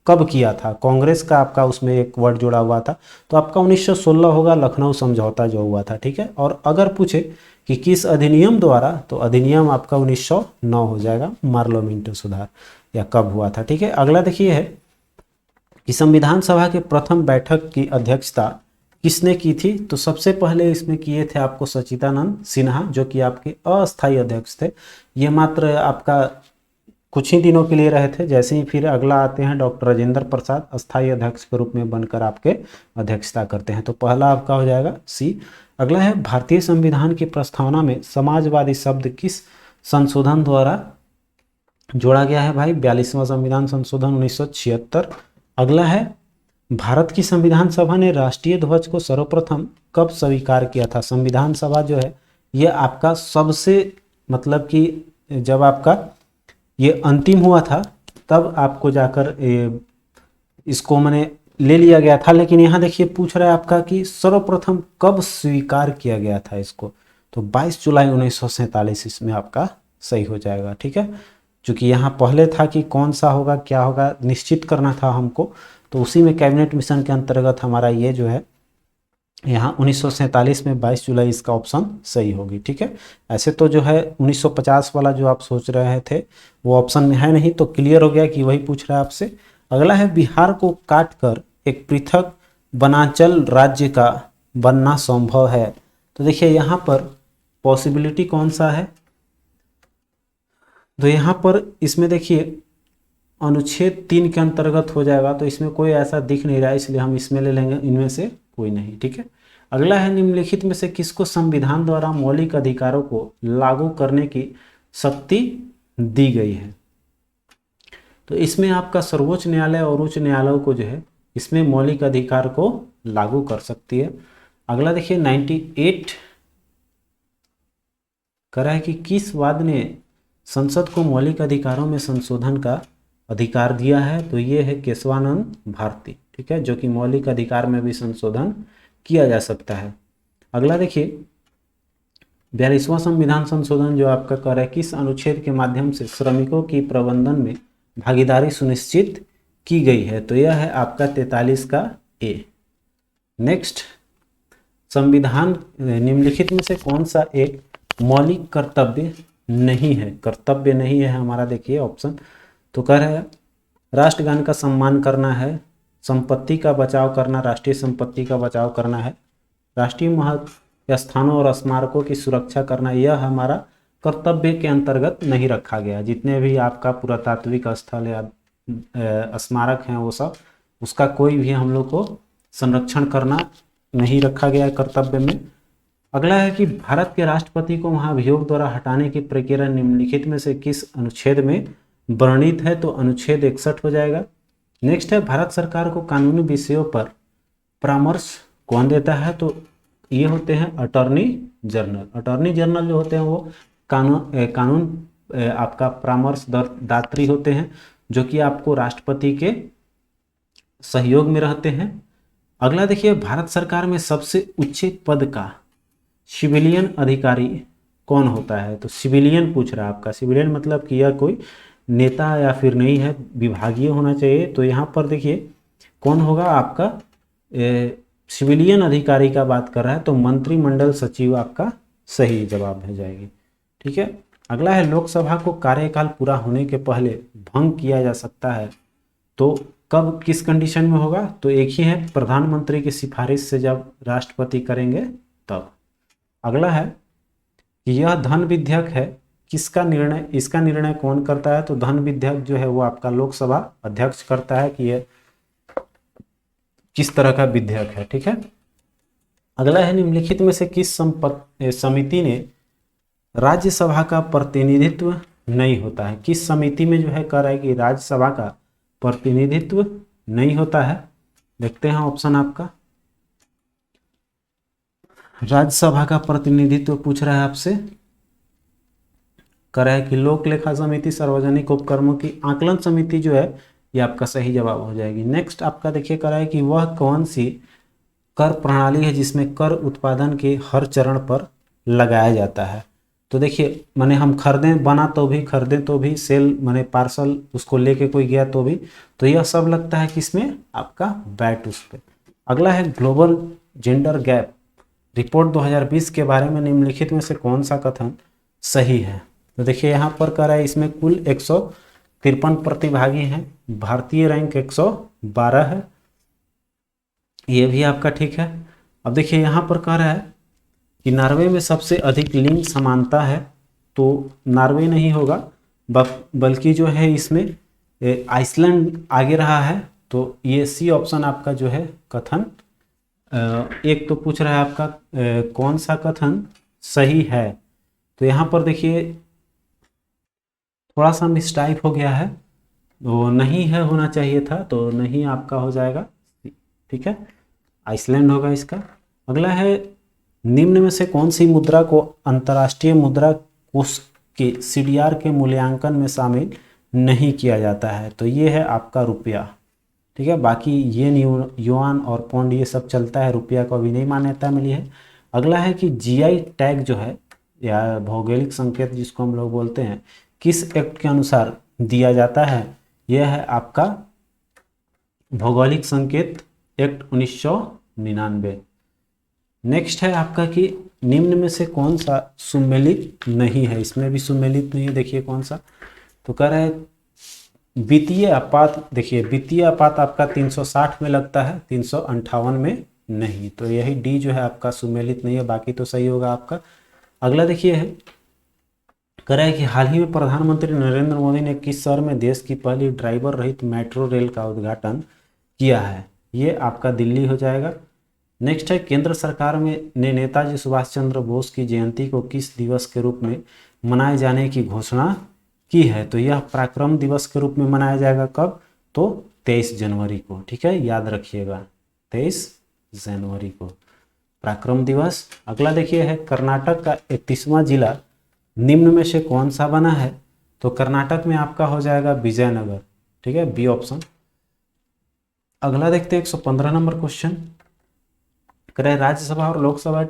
कब किया था, कांग्रेस का आपका उसमें एक वर्ड जुड़ा हुआ था, तो आपका 1916 होगा, लखनऊ समझौता जो हुआ था, ठीक है। और अगर पूछे कि किस अधिनियम द्वारा, तो अधिनियम आपका 1909 हो जाएगा, मार्लो मिंटो सुधार, या कब हुआ था, ठीक है। अगला देखिए है कि संविधान सभा के प्रथम बैठक की अध्यक्षता किसने की थी, तो सबसे पहले इसमें किए थे आपको सच्चिदानंद सिन्हा, जो कि आपके अस्थायी अध्यक्ष थे। ये मात्र आपका कुछ ही दिनों के लिए रहे थे, जैसे ही फिर अगला आते हैं डॉक्टर राजेंद्र प्रसाद, अस्थायी अध्यक्ष के रूप में बनकर आपके अध्यक्षता करते हैं। तो पहला आपका हो जाएगा सी। अगला है भारतीय संविधान की प्रस्तावना में समाजवादी शब्द किस संशोधन द्वारा जोड़ा गया है भाई, 42वां संविधान संशोधन 1976। अगला है भारत की संविधान सभा ने राष्ट्रीय ध्वज को सर्वप्रथम कब स्वीकार किया था, संविधान सभा जो है ये आपका सबसे मतलब कि जब आपका ये अंतिम हुआ था तब आपको जाकर इसको मैंने ले लिया गया था। लेकिन यहाँ देखिए पूछ रहा है आपका कि सर्वप्रथम कब स्वीकार किया गया था इसको, तो 22 जुलाई 1947 इसमें आपका सही हो जाएगा, ठीक है। चूँकि यहाँ पहले था कि कौन सा होगा क्या होगा निश्चित करना था हमको, तो उसी में कैबिनेट मिशन के अंतर्गत हमारा ये जो है यहाँ 1947 में 22 जुलाई इसका ऑप्शन सही होगी, ठीक है। ऐसे तो जो है 1950 वाला जो आप सोच रहे थे वो ऑप्शन में है नहीं, तो क्लियर हो गया कि वही पूछ रहा है आपसे। अगला है बिहार को काटकर एक पृथक वनांचल राज्य का बनना संभव है, तो देखिए यहाँ पर पॉसिबिलिटी कौन सा है, तो यहाँ पर इसमें देखिए अनुच्छेद 3 के अंतर्गत हो जाएगा, तो इसमें कोई ऐसा दिख नहीं रहा है, इसलिए हम इसमें ले लेंगे, इनमें से कोई नहीं, ठीक है। अगला है निम्नलिखित में से किसको संविधान द्वारा मौलिक अधिकारों को लागू करने की शक्ति दी गई है, तो इसमें आपका सर्वोच्च न्यायालय और उच्च न्यायालयों को जो है इसमें मौलिक अधिकार को लागू कर सकती है। अगला देखिए 98 कह रहा है कि किस वाद ने संसद को मौलिक अधिकारों में संशोधन का अधिकार दिया है, तो ये है केशवानंद भारती, ठीक है, जो कि मौलिक अधिकार में भी संशोधन किया जा सकता है। अगला देखिए 42वां संविधान संशोधन जो आपका कह रहा है किस अनुच्छेद के माध्यम से श्रमिकों की प्रबंधन में भागीदारी सुनिश्चित की गई है, तो यह है आपका 43 का ए। नेक्स्ट, संविधान निम्नलिखित में से कौन सा एक मौलिक कर्तव्य नहीं है, कर्तव्य नहीं है हमारा, देखिए ऑप्शन, तो कह रहा है राष्ट्रगान का सम्मान करना है, संपत्ति का बचाव करना, राष्ट्रीय संपत्ति का बचाव करना है, राष्ट्रीय महत्व स्थानों और स्मारकों की सुरक्षा करना, यह हमारा कर्तव्य के अंतर्गत नहीं रखा गया। जितने भी आपका पुरातात्विक स्थल या स्मारक हैं वो सब, उसका कोई भी हम लोग को संरक्षण करना नहीं रखा गया है कर्तव्य में। अगला है कि भारत के राष्ट्रपति को महाभियोग द्वारा हटाने की प्रक्रिया निम्नलिखित में से किस अनुच्छेद में वर्णित है, तो अनुच्छेद 61 हो जाएगा। नेक्स्ट है भारत सरकार को कानूनी विषयों पर परामर्श कौन देता है, तो ये होते हैं अटॉर्नी जनरल। अटॉर्नी जनरल जो होते हैं वो कानून आपका परामर्श दात्री होते हैं, जो कि आपको राष्ट्रपति के सहयोग में रहते हैं। अगला देखिए भारत सरकार में सबसे उच्च पद का सिविलियन अधिकारी कौन होता है, तो सिविलियन पूछ रहा है आपका। सिविलियन मतलब कि यह कोई नेता या फिर नहीं है, विभागीय होना चाहिए। तो यहाँ पर देखिए कौन होगा आपका सिविलियन अधिकारी का बात कर रहा है, तो मंत्रिमंडल सचिव आपका सही जवाब हो जाएगी, ठीक है। अगला है लोकसभा को कार्यकाल पूरा होने के पहले भंग किया जा सकता है, तो कब किस कंडीशन में होगा, तो एक ही है प्रधानमंत्री की सिफारिश से जब राष्ट्रपति करेंगे तब। अगला है कि यह धन विधेयक है किसका निर्णय, इसका निर्णय कौन करता है, तो धन विधेयक जो है वो आपका लोकसभा अध्यक्ष करता है कि यह किस तरह का विधेयक है, ठीक है। अगला है निम्नलिखित में से किस समिति ने राज्यसभा का प्रतिनिधित्व नहीं होता है, किस समिति में जो है कह रहा है कि राज्यसभा का प्रतिनिधित्व नहीं होता है। देखते हैं ऑप्शन आपका, राज्यसभा का प्रतिनिधित्व पूछ रहा है आपसे, कह रहा है कि लोक लेखा समिति, सार्वजनिक उपक्रमों की आकलन समिति जो है ये आपका सही जवाब हो जाएगी। नेक्स्ट आपका देखिए कह रहा है कि वह कौन सी कर प्रणाली है जिसमें कर उत्पादन के हर चरण पर लगाया जाता है, तो देखिए माने हम खरीदें बना तो भी, खरीदें तो भी, सेल माने पार्सल उसको लेके कोई गया तो भी, तो यह सब लगता है किसमें आपका वैट उस पर। अगला है ग्लोबल जेंडर गैप रिपोर्ट 2020 के बारे में निम्नलिखित में से कौन सा कथन सही है, तो देखिए यहाँ पर कह रहा है इसमें कुल 153 प्रतिभागी हैं, भारतीय रैंक 112 है, ये भी आपका ठीक है। अब देखिए यहाँ पर कह रहा है कि नॉर्वे में सबसे अधिक लिंग समानता है, तो नॉर्वे नहीं होगा बल्कि जो है इसमें आइसलैंड आगे रहा है, तो ये सी ऑप्शन आपका जो है कथन एक तो पूछ रहा है आपका कौन सा कथन सही है, तो यहाँ पर देखिए थोड़ा सा मिस्टाइप हो गया है, तो नहीं है होना चाहिए था, तो नहीं आपका हो जाएगा, ठीक है, आइसलैंड होगा इसका। अगला है निम्न में से कौन सी मुद्रा को अंतर्राष्ट्रीय मुद्रा कोष के सीडीआर के मूल्यांकन में शामिल नहीं किया जाता है, तो ये है आपका रुपया, ठीक है। बाकी ये युआन और पौंड ये सब चलता है, रुपया को अभी नहीं मान्यता मिली है। अगला है कि जीआई टैग जो है या भौगोलिक संकेत जिसको हम लोग बोलते हैं किस एक्ट के अनुसार दिया जाता है, यह है आपका भौगोलिक संकेत एक्ट 1999। नेक्स्ट है आपका कि निम्न में से कौन सा सुमेलित नहीं है, इसमें भी सुमेलित नहीं है, देखिए कौन सा, तो कह रहा है वित्तीय आपात, देखिए वित्तीय आपात आपका 360 में लगता है, 358 में नहीं, तो यही डी जो है आपका सुमेलित नहीं है, बाकी तो सही होगा आपका। अगला देखिए है कह रहा है कि हाल ही में प्रधानमंत्री नरेंद्र मोदी ने किस शहर में देश की पहली ड्राइवर रहित मेट्रो रेल का उद्घाटन किया है, ये आपका दिल्ली हो जाएगा। नेक्स्ट है केंद्र सरकार में ने नेताजी सुभाष चंद्र बोस की जयंती को किस दिवस के रूप में मनाए जाने की घोषणा की है, तो यह पराक्रम दिवस के रूप में मनाया जाएगा कब, तो 23 जनवरी को। ठीक है, याद रखिएगा 23 जनवरी को पराक्रम दिवस। अगला देखिए है कर्नाटक का 31वां जिला निम्न में से कौन सा बना है, तो कर्नाटक में आपका हो जाएगा विजयनगर। ठीक है, बी ऑप्शन। अगला देखते हैं 115 नंबर क्वेश्चन, कह रहे राज्यसभा और लोकसभा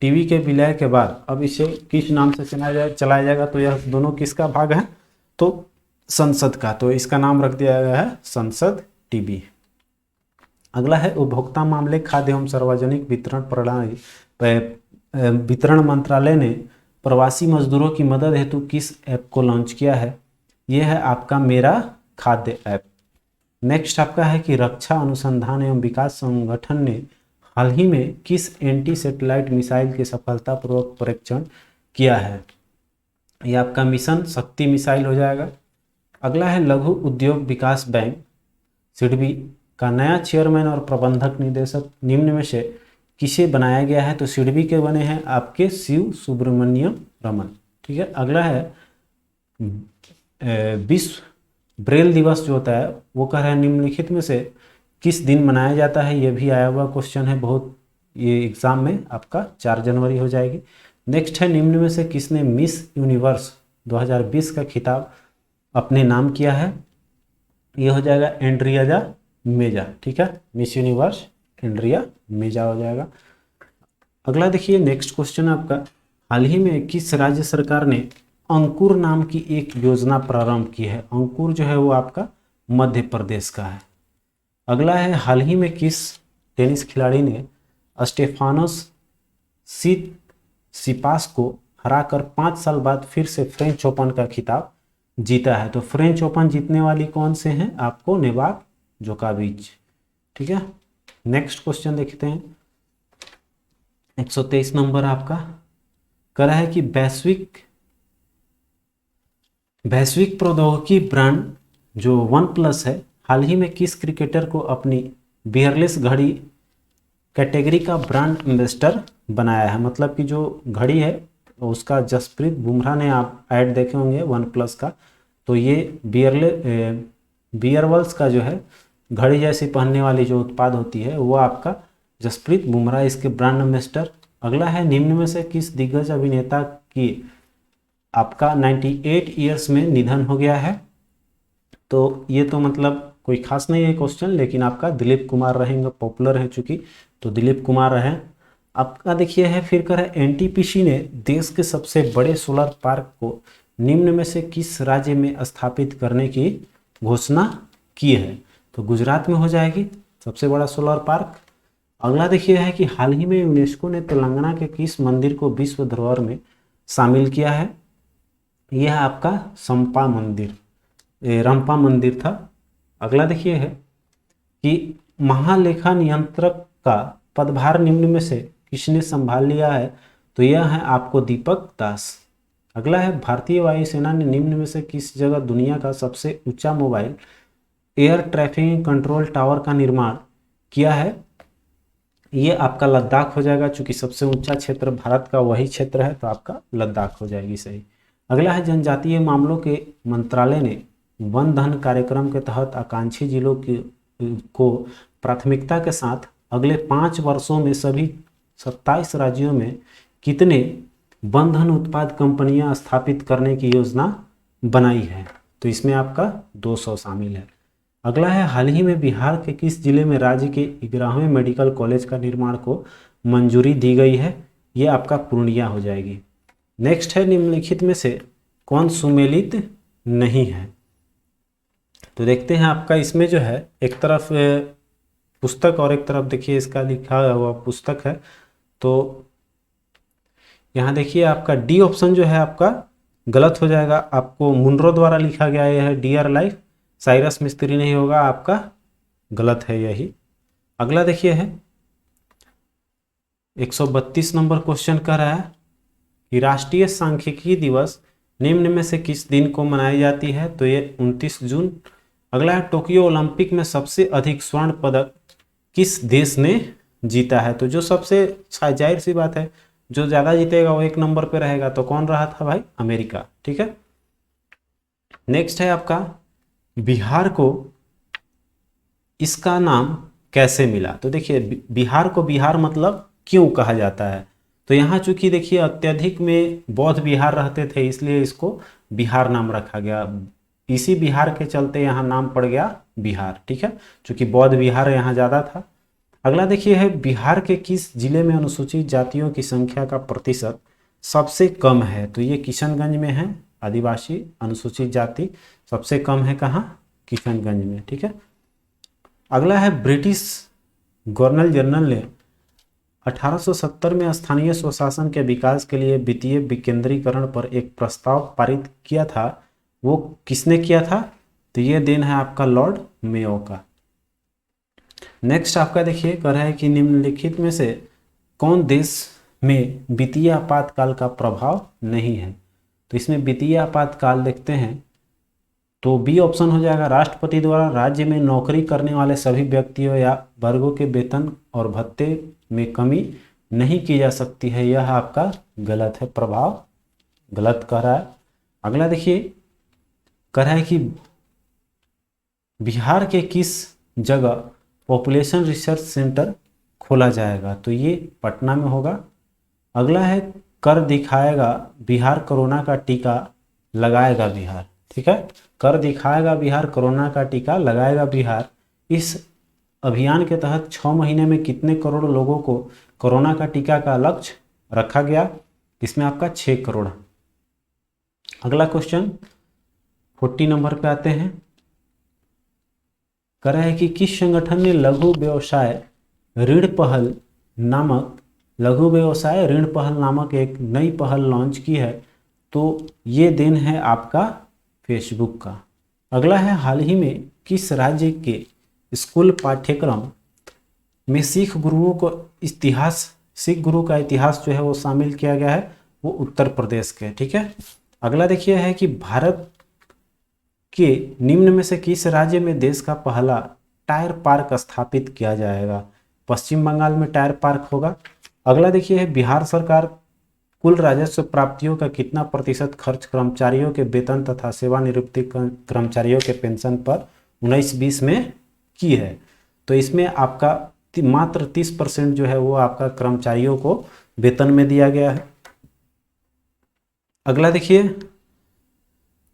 टीवी के विलय के बाद अब इसे किस नाम से चलाया जाएगा, तो यह दोनों किसका भाग है, तो संसद का, तो इसका नाम रख दिया गया है संसद टीवी। अगला है उपभोक्ता मामले खाद्य एवं सार्वजनिक वितरण प्रणाली वितरण मंत्रालय ने प्रवासी मजदूरों की मदद हेतु किस ऐप को लॉन्च किया है, यह है आपका मेरा खाद्य ऐप। नेक्स्ट आपका है कि रक्षा अनुसंधान एवं विकास संगठन ने हाल ही में किस एंटी सैटेलाइट मिसाइल के सफलतापूर्वक परीक्षण किया है, यह आपका मिशन शक्ति मिसाइल हो जाएगा। अगला है लघु उद्योग विकास बैंक सिडबी का नया चेयरमैन और प्रबंधक निदेशक निम्न में से किसे बनाया गया है, तो सिडबी के बने हैं आपके शिव सुब्रमण्यम रमन। ठीक है, अगला है विश्व ब्रेल दिवस जो होता है वो कह रहे हैं निम्नलिखित में से किस दिन मनाया जाता है, ये भी आया हुआ क्वेश्चन है बहुत, ये एग्जाम में आपका 4 जनवरी हो जाएगी। नेक्स्ट है निम्न में से किसने मिस यूनिवर्स 2020 का खिताब अपने नाम किया है, ये हो जाएगा एंड्रियाजा मेजा। ठीक है, मिस यूनिवर्स एंड्रिया मेजा हो जाएगा। अगला देखिए नेक्स्ट क्वेश्चन आपका, हाल ही में किस राज्य सरकार ने अंकुर नाम की एक योजना प्रारंभ की है, अंकुर जो है वो आपका मध्य प्रदेश का है। अगला है हाल ही में किस टेनिस खिलाड़ी ने स्टेफानोस सिपास को हराकर 5 साल बाद फिर से फ्रेंच ओपन का खिताब जीता है, तो फ्रेंच ओपन जीतने वाली कौन से हैं आपको, नोवाक जोकोविच। ठीक है, नेक्स्ट क्वेश्चन देखते हैं 123 नंबर आपका, कह रहा है कि वैश्विक प्रौद्योगिकी ब्रांड जो वन प्लस है हाल ही में किस क्रिकेटर को अपनी बियरलेस घड़ी कैटेगरी का ब्रांड एम्बेसडर बनाया है, मतलब कि जो घड़ी है उसका जसप्रीत बुमराह ने, आप ऐड देखे होंगे वन प्लस का, तो ये बियरवल्स का जो है घड़ी जैसी पहनने वाली जो उत्पाद होती है वो आपका जसप्रीत बुमराह इसके ब्रांड एम्बेसडर। अगला है निम्न में से किस दिग्गज अभिनेता की आपका 98 ईयर्स में निधन हो गया है, तो ये तो मतलब कोई खास नहीं है क्वेश्चन, लेकिन आपका दिलीप कुमार रहेंगे, पॉपुलर है चूंकि, तो दिलीप कुमार रहे। आपका देखिए है फिर कर एनटीपीसी ने देश के सबसे बड़े सोलर पार्क को निम्न में से किस राज्य में स्थापित करने की घोषणा की है, तो गुजरात में हो जाएगी सबसे बड़ा सोलर पार्क। अगला देखिए है कि हाल ही में यूनेस्को ने तेलंगाना के किस मंदिर को विश्व धरोहर में शामिल किया है, यह आपका संपा मंदिर, रंपा मंदिर था। अगला देखिए है कि महालेखा नियंत्रक का पदभार निम्न में से किसने संभाल लिया है, तो यह है आपको दीपक दास। अगला है भारतीय वायुसेना ने निम्न में से किस जगह दुनिया का सबसे ऊंचा mobile air traffic control tower का निर्माण किया है, ये आपका लद्दाख हो जाएगा, चूंकि सबसे ऊंचा क्षेत्र भारत का वही क्षेत्र है, तो आपका लद्दाख हो जाएगी सही। अगला है जनजातीय मामलों के मंत्रालय ने वन धन कार्यक्रम के तहत आकांक्षी जिलों को प्राथमिकता के साथ अगले 5 वर्षों में सभी 27 राज्यों में कितने वन धन उत्पाद कंपनियां स्थापित करने की योजना बनाई है, तो इसमें आपका 200 शामिल है। अगला है हाल ही में बिहार के किस जिले में राज्य के 11वें मेडिकल कॉलेज का निर्माण को मंजूरी दी गई है, ये आपका पूर्णिया हो जाएगी। नेक्स्ट है निम्नलिखित में से कौन सुमेलित नहीं है, तो देखते हैं आपका इसमें जो है एक तरफ पुस्तक और एक तरफ देखिए इसका लिखा हुआ पुस्तक है, तो यहाँ देखिए आपका डी ऑप्शन जो है आपका गलत हो जाएगा, आपको मुनरो द्वारा लिखा गया है डियर लाइफ, साइरस मिस्त्री नहीं होगा, आपका गलत है यही। अगला देखिए है 132 नंबर क्वेश्चन कह रहा है कि राष्ट्रीय सांख्यिकी दिवस निम्न में से किस दिन को मनाई जाती है, तो ये 29 जून। अगला है टोक्यो ओलंपिक में सबसे अधिक स्वर्ण पदक किस देश ने जीता है, तो जो सबसे जाहिर सी बात है जो ज़्यादा जीतेगा वो 1 नंबर पे रहेगा, तो कौन रहा था भाई, अमेरिका। ठीक है, नेक्स्ट है आपका बिहार को इसका नाम कैसे मिला। तो देखिए बिहार को बिहार मतलब क्यों कहा जाता है, तो यहाँ चूंकि देखिए अत्यधिक में बौद्ध बिहार रहते थे इसलिए इसको बिहार नाम रखा गया। इसी बिहार के चलते यहाँ नाम पड़ गया बिहार, ठीक है, चूंकि बौद्ध बिहार यहाँ ज़्यादा था। अगला देखिए है बिहार के किस जिले में अनुसूचित जातियों की संख्या का प्रतिशत सबसे कम है। तो ये किशनगंज में है, आदिवासी अनुसूचित जाति सबसे कम है कहाँ, किशनगंज में, ठीक है। अगला है ब्रिटिश गवर्नर जनरल ने 1870 में स्थानीय स्वशासन के विकास के लिए वित्तीय विकेंद्रीकरण पर एक प्रस्ताव पारित किया था, वो किसने किया था, तो ये दिन है आपका लॉर्ड मेयो का। नेक्स्ट आपका देखिए कह रहा है कि निम्नलिखित में से कौन देश में वित्तीय आपातकाल का प्रभाव नहीं है। तो इसमें वित्तीय आपातकाल देखते हैं तो बी ऑप्शन हो जाएगा, राष्ट्रपति द्वारा राज्य में नौकरी करने वाले सभी व्यक्तियों या वर्गों के वेतन और भत्ते में कमी नहीं की जा सकती है, यह आपका गलत है, प्रभाव गलत कह रहा है। अगला देखिए कह रहा है कि बिहार के किस जगह पॉपुलेशन रिसर्च सेंटर खोला जाएगा, तो ये पटना में होगा। अगला है कर दिखाएगा बिहार कोरोना का टीका लगाएगा बिहार, ठीक है, कर दिखाएगा बिहार कोरोना का टीका लगाएगा बिहार। इस अभियान के तहत 6 महीने में कितने करोड़ लोगों को कोरोना का टीका का लक्ष्य रखा गया, इसमें आपका 6 करोड़। अगला क्वेश्चन 40 नंबर पे आते हैं, कह रहा है कि किस संगठन ने लघु व्यवसाय ऋण पहल नामक एक नई पहल लॉन्च की है, तो ये दिन है आपका फेसबुक का। अगला है हाल ही में किस राज्य के स्कूल पाठ्यक्रम में सिख गुरु का इतिहास जो है वो शामिल किया गया है, वो उत्तर प्रदेश के, ठीक है। अगला देखिए है कि भारत के निम्न में से किस राज्य में देश का पहला टायर पार्क स्थापित किया जाएगा, पश्चिम बंगाल में टायर पार्क होगा। अगला देखिए है बिहार सरकार कुल राजस्व प्राप्तियों का कितना प्रतिशत खर्च कर्मचारियों के वेतन तथा सेवानिवृत्ति कर्मचारियों के पेंशन पर 19-20 में की है, तो इसमें आपका मात्र 30% जो है वो आपका कर्मचारियों को वेतन में दिया गया है। अगला देखिए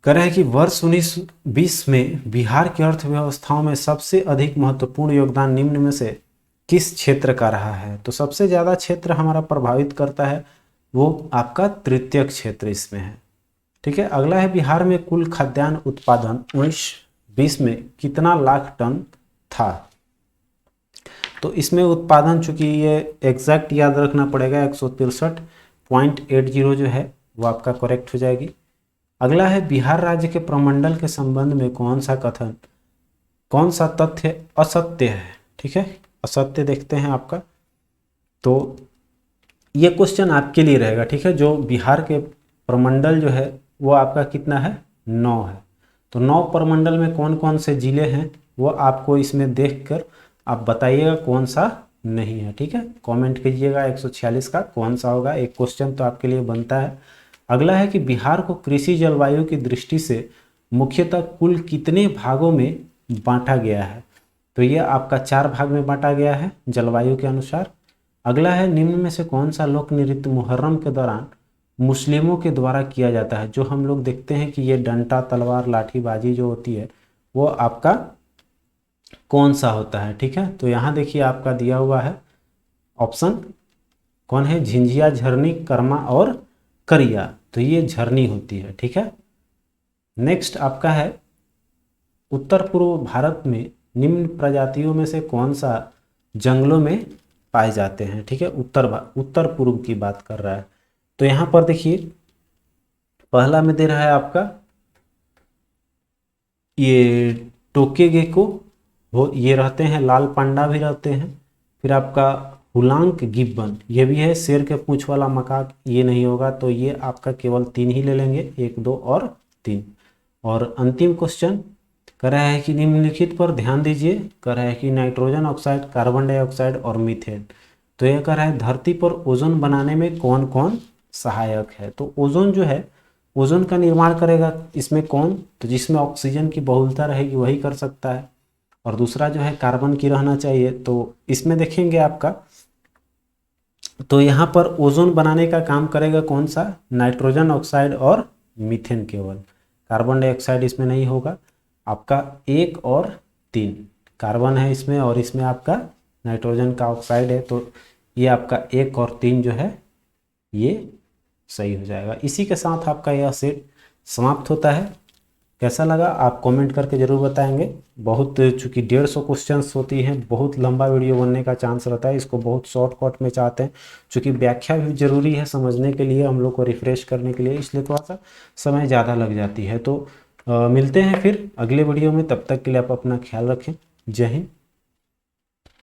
कह रहा है कि वर्ष 1920 में बिहार की अर्थव्यवस्थाओं में सबसे अधिक महत्वपूर्ण योगदान निम्न में से किस क्षेत्र का रहा है, तो सबसे ज़्यादा क्षेत्र हमारा प्रभावित करता है वो आपका तृतीयक क्षेत्र इसमें है, ठीक है। अगला है बिहार में कुल खाद्यान्न उत्पादन 19-20 में कितना लाख टन था, तो इसमें उत्पादन चूंकि ये एग्जैक्ट याद रखना पड़ेगा 163.80 जो है वो आपका करेक्ट हो जाएगी। अगला है बिहार राज्य के प्रमंडल के संबंध में कौन सा तथ्य असत्य है, ठीक है, असत्य देखते हैं आपका। तो ये क्वेश्चन आपके लिए रहेगा, ठीक है, जो बिहार के प्रमंडल जो है वो आपका कितना है, 9 है, तो 9 प्रमंडल में कौन कौन से जिले हैं वो आपको इसमें देखकर आप बताइएगा कौन सा नहीं है, ठीक है, कमेंट कीजिएगा 146 का कौन सा होगा, एक क्वेश्चन तो आपके लिए बनता है। अगला है कि बिहार को कृषि जलवायु की दृष्टि से मुख्यतः कुल कितने भागों में बांटा गया है, तो ये आपका 4 भाग में बांटा गया है जलवायु के अनुसार। अगला है निम्न में से कौन सा लोक नृत्य मुहर्रम के दौरान मुस्लिमों के द्वारा किया जाता है, जो हम लोग देखते हैं कि ये डंडा तलवार लाठीबाजी जो होती है वो आपका कौन सा होता है, ठीक है। तो यहाँ देखिए आपका दिया हुआ है ऑप्शन कौन है, झिंझिया, झरनी, कर्मा और करिया, तो ये झरनी होती है, ठीक है। नेक्स्ट आपका है उत्तर पूर्व भारत में निम्न प्रजातियों में से कौन सा जंगलों में पाए जाते हैं, ठीक है, उत्तर पूर्व की बात कर रहा है। तो यहाँ पर देखिए पहला में दे रहा है आपका ये टोकेगेको, वो ये रहते हैं, लाल पांडा भी रहते हैं, फिर आपका हुलांक गिब्बन ये भी है, शेर के पूंछ वाला मकाक ये नहीं होगा, तो ये आपका केवल 3 ही ले लेंगे, 1, 2 और 3। और अंतिम क्वेश्चन कह रहा है कि निम्नलिखित पर ध्यान दीजिए, कह रहा है कि नाइट्रोजन ऑक्साइड, कार्बन डाइऑक्साइड और मीथेन, तो यह कह रहा है धरती पर ओजोन बनाने में कौन कौन सहायक है, तो ओजोन जो है ओजोन का निर्माण करेगा इसमें कौन, तो जिसमें ऑक्सीजन की बहुलता रहेगी वही कर सकता है। और दूसरा जो है कार्बन की रहना चाहिए, तो इसमें देखेंगे आपका, तो यहाँ पर ओजोन बनाने का काम करेगा कौन सा, नाइट्रोजन ऑक्साइड और मीथेन केवल, कार्बन डाइऑक्साइड इसमें नहीं होगा। आपका 1 और 3 कार्बन है इसमें, और इसमें आपका नाइट्रोजन का ऑक्साइड है, तो ये आपका 1 और 3 जो है ये सही हो जाएगा। इसी के साथ आपका यह सेट समाप्त होता है। कैसा लगा आप कमेंट करके ज़रूर बताएंगे। बहुत, चूँकि 150 क्वेश्चंस होती हैं, बहुत लंबा वीडियो बनने का चांस रहता है, इसको बहुत शॉर्टकट में चाहते हैं, चूँकि व्याख्या भी ज़रूरी है समझने के लिए, हम लोग को रिफ्रेश करने के लिए, इसलिए थोड़ा सा समय ज़्यादा लग जाती है। तो मिलते हैं फिर अगले वीडियो में, तब तक के लिए आप अपना ख्याल रखें। जय हिंद।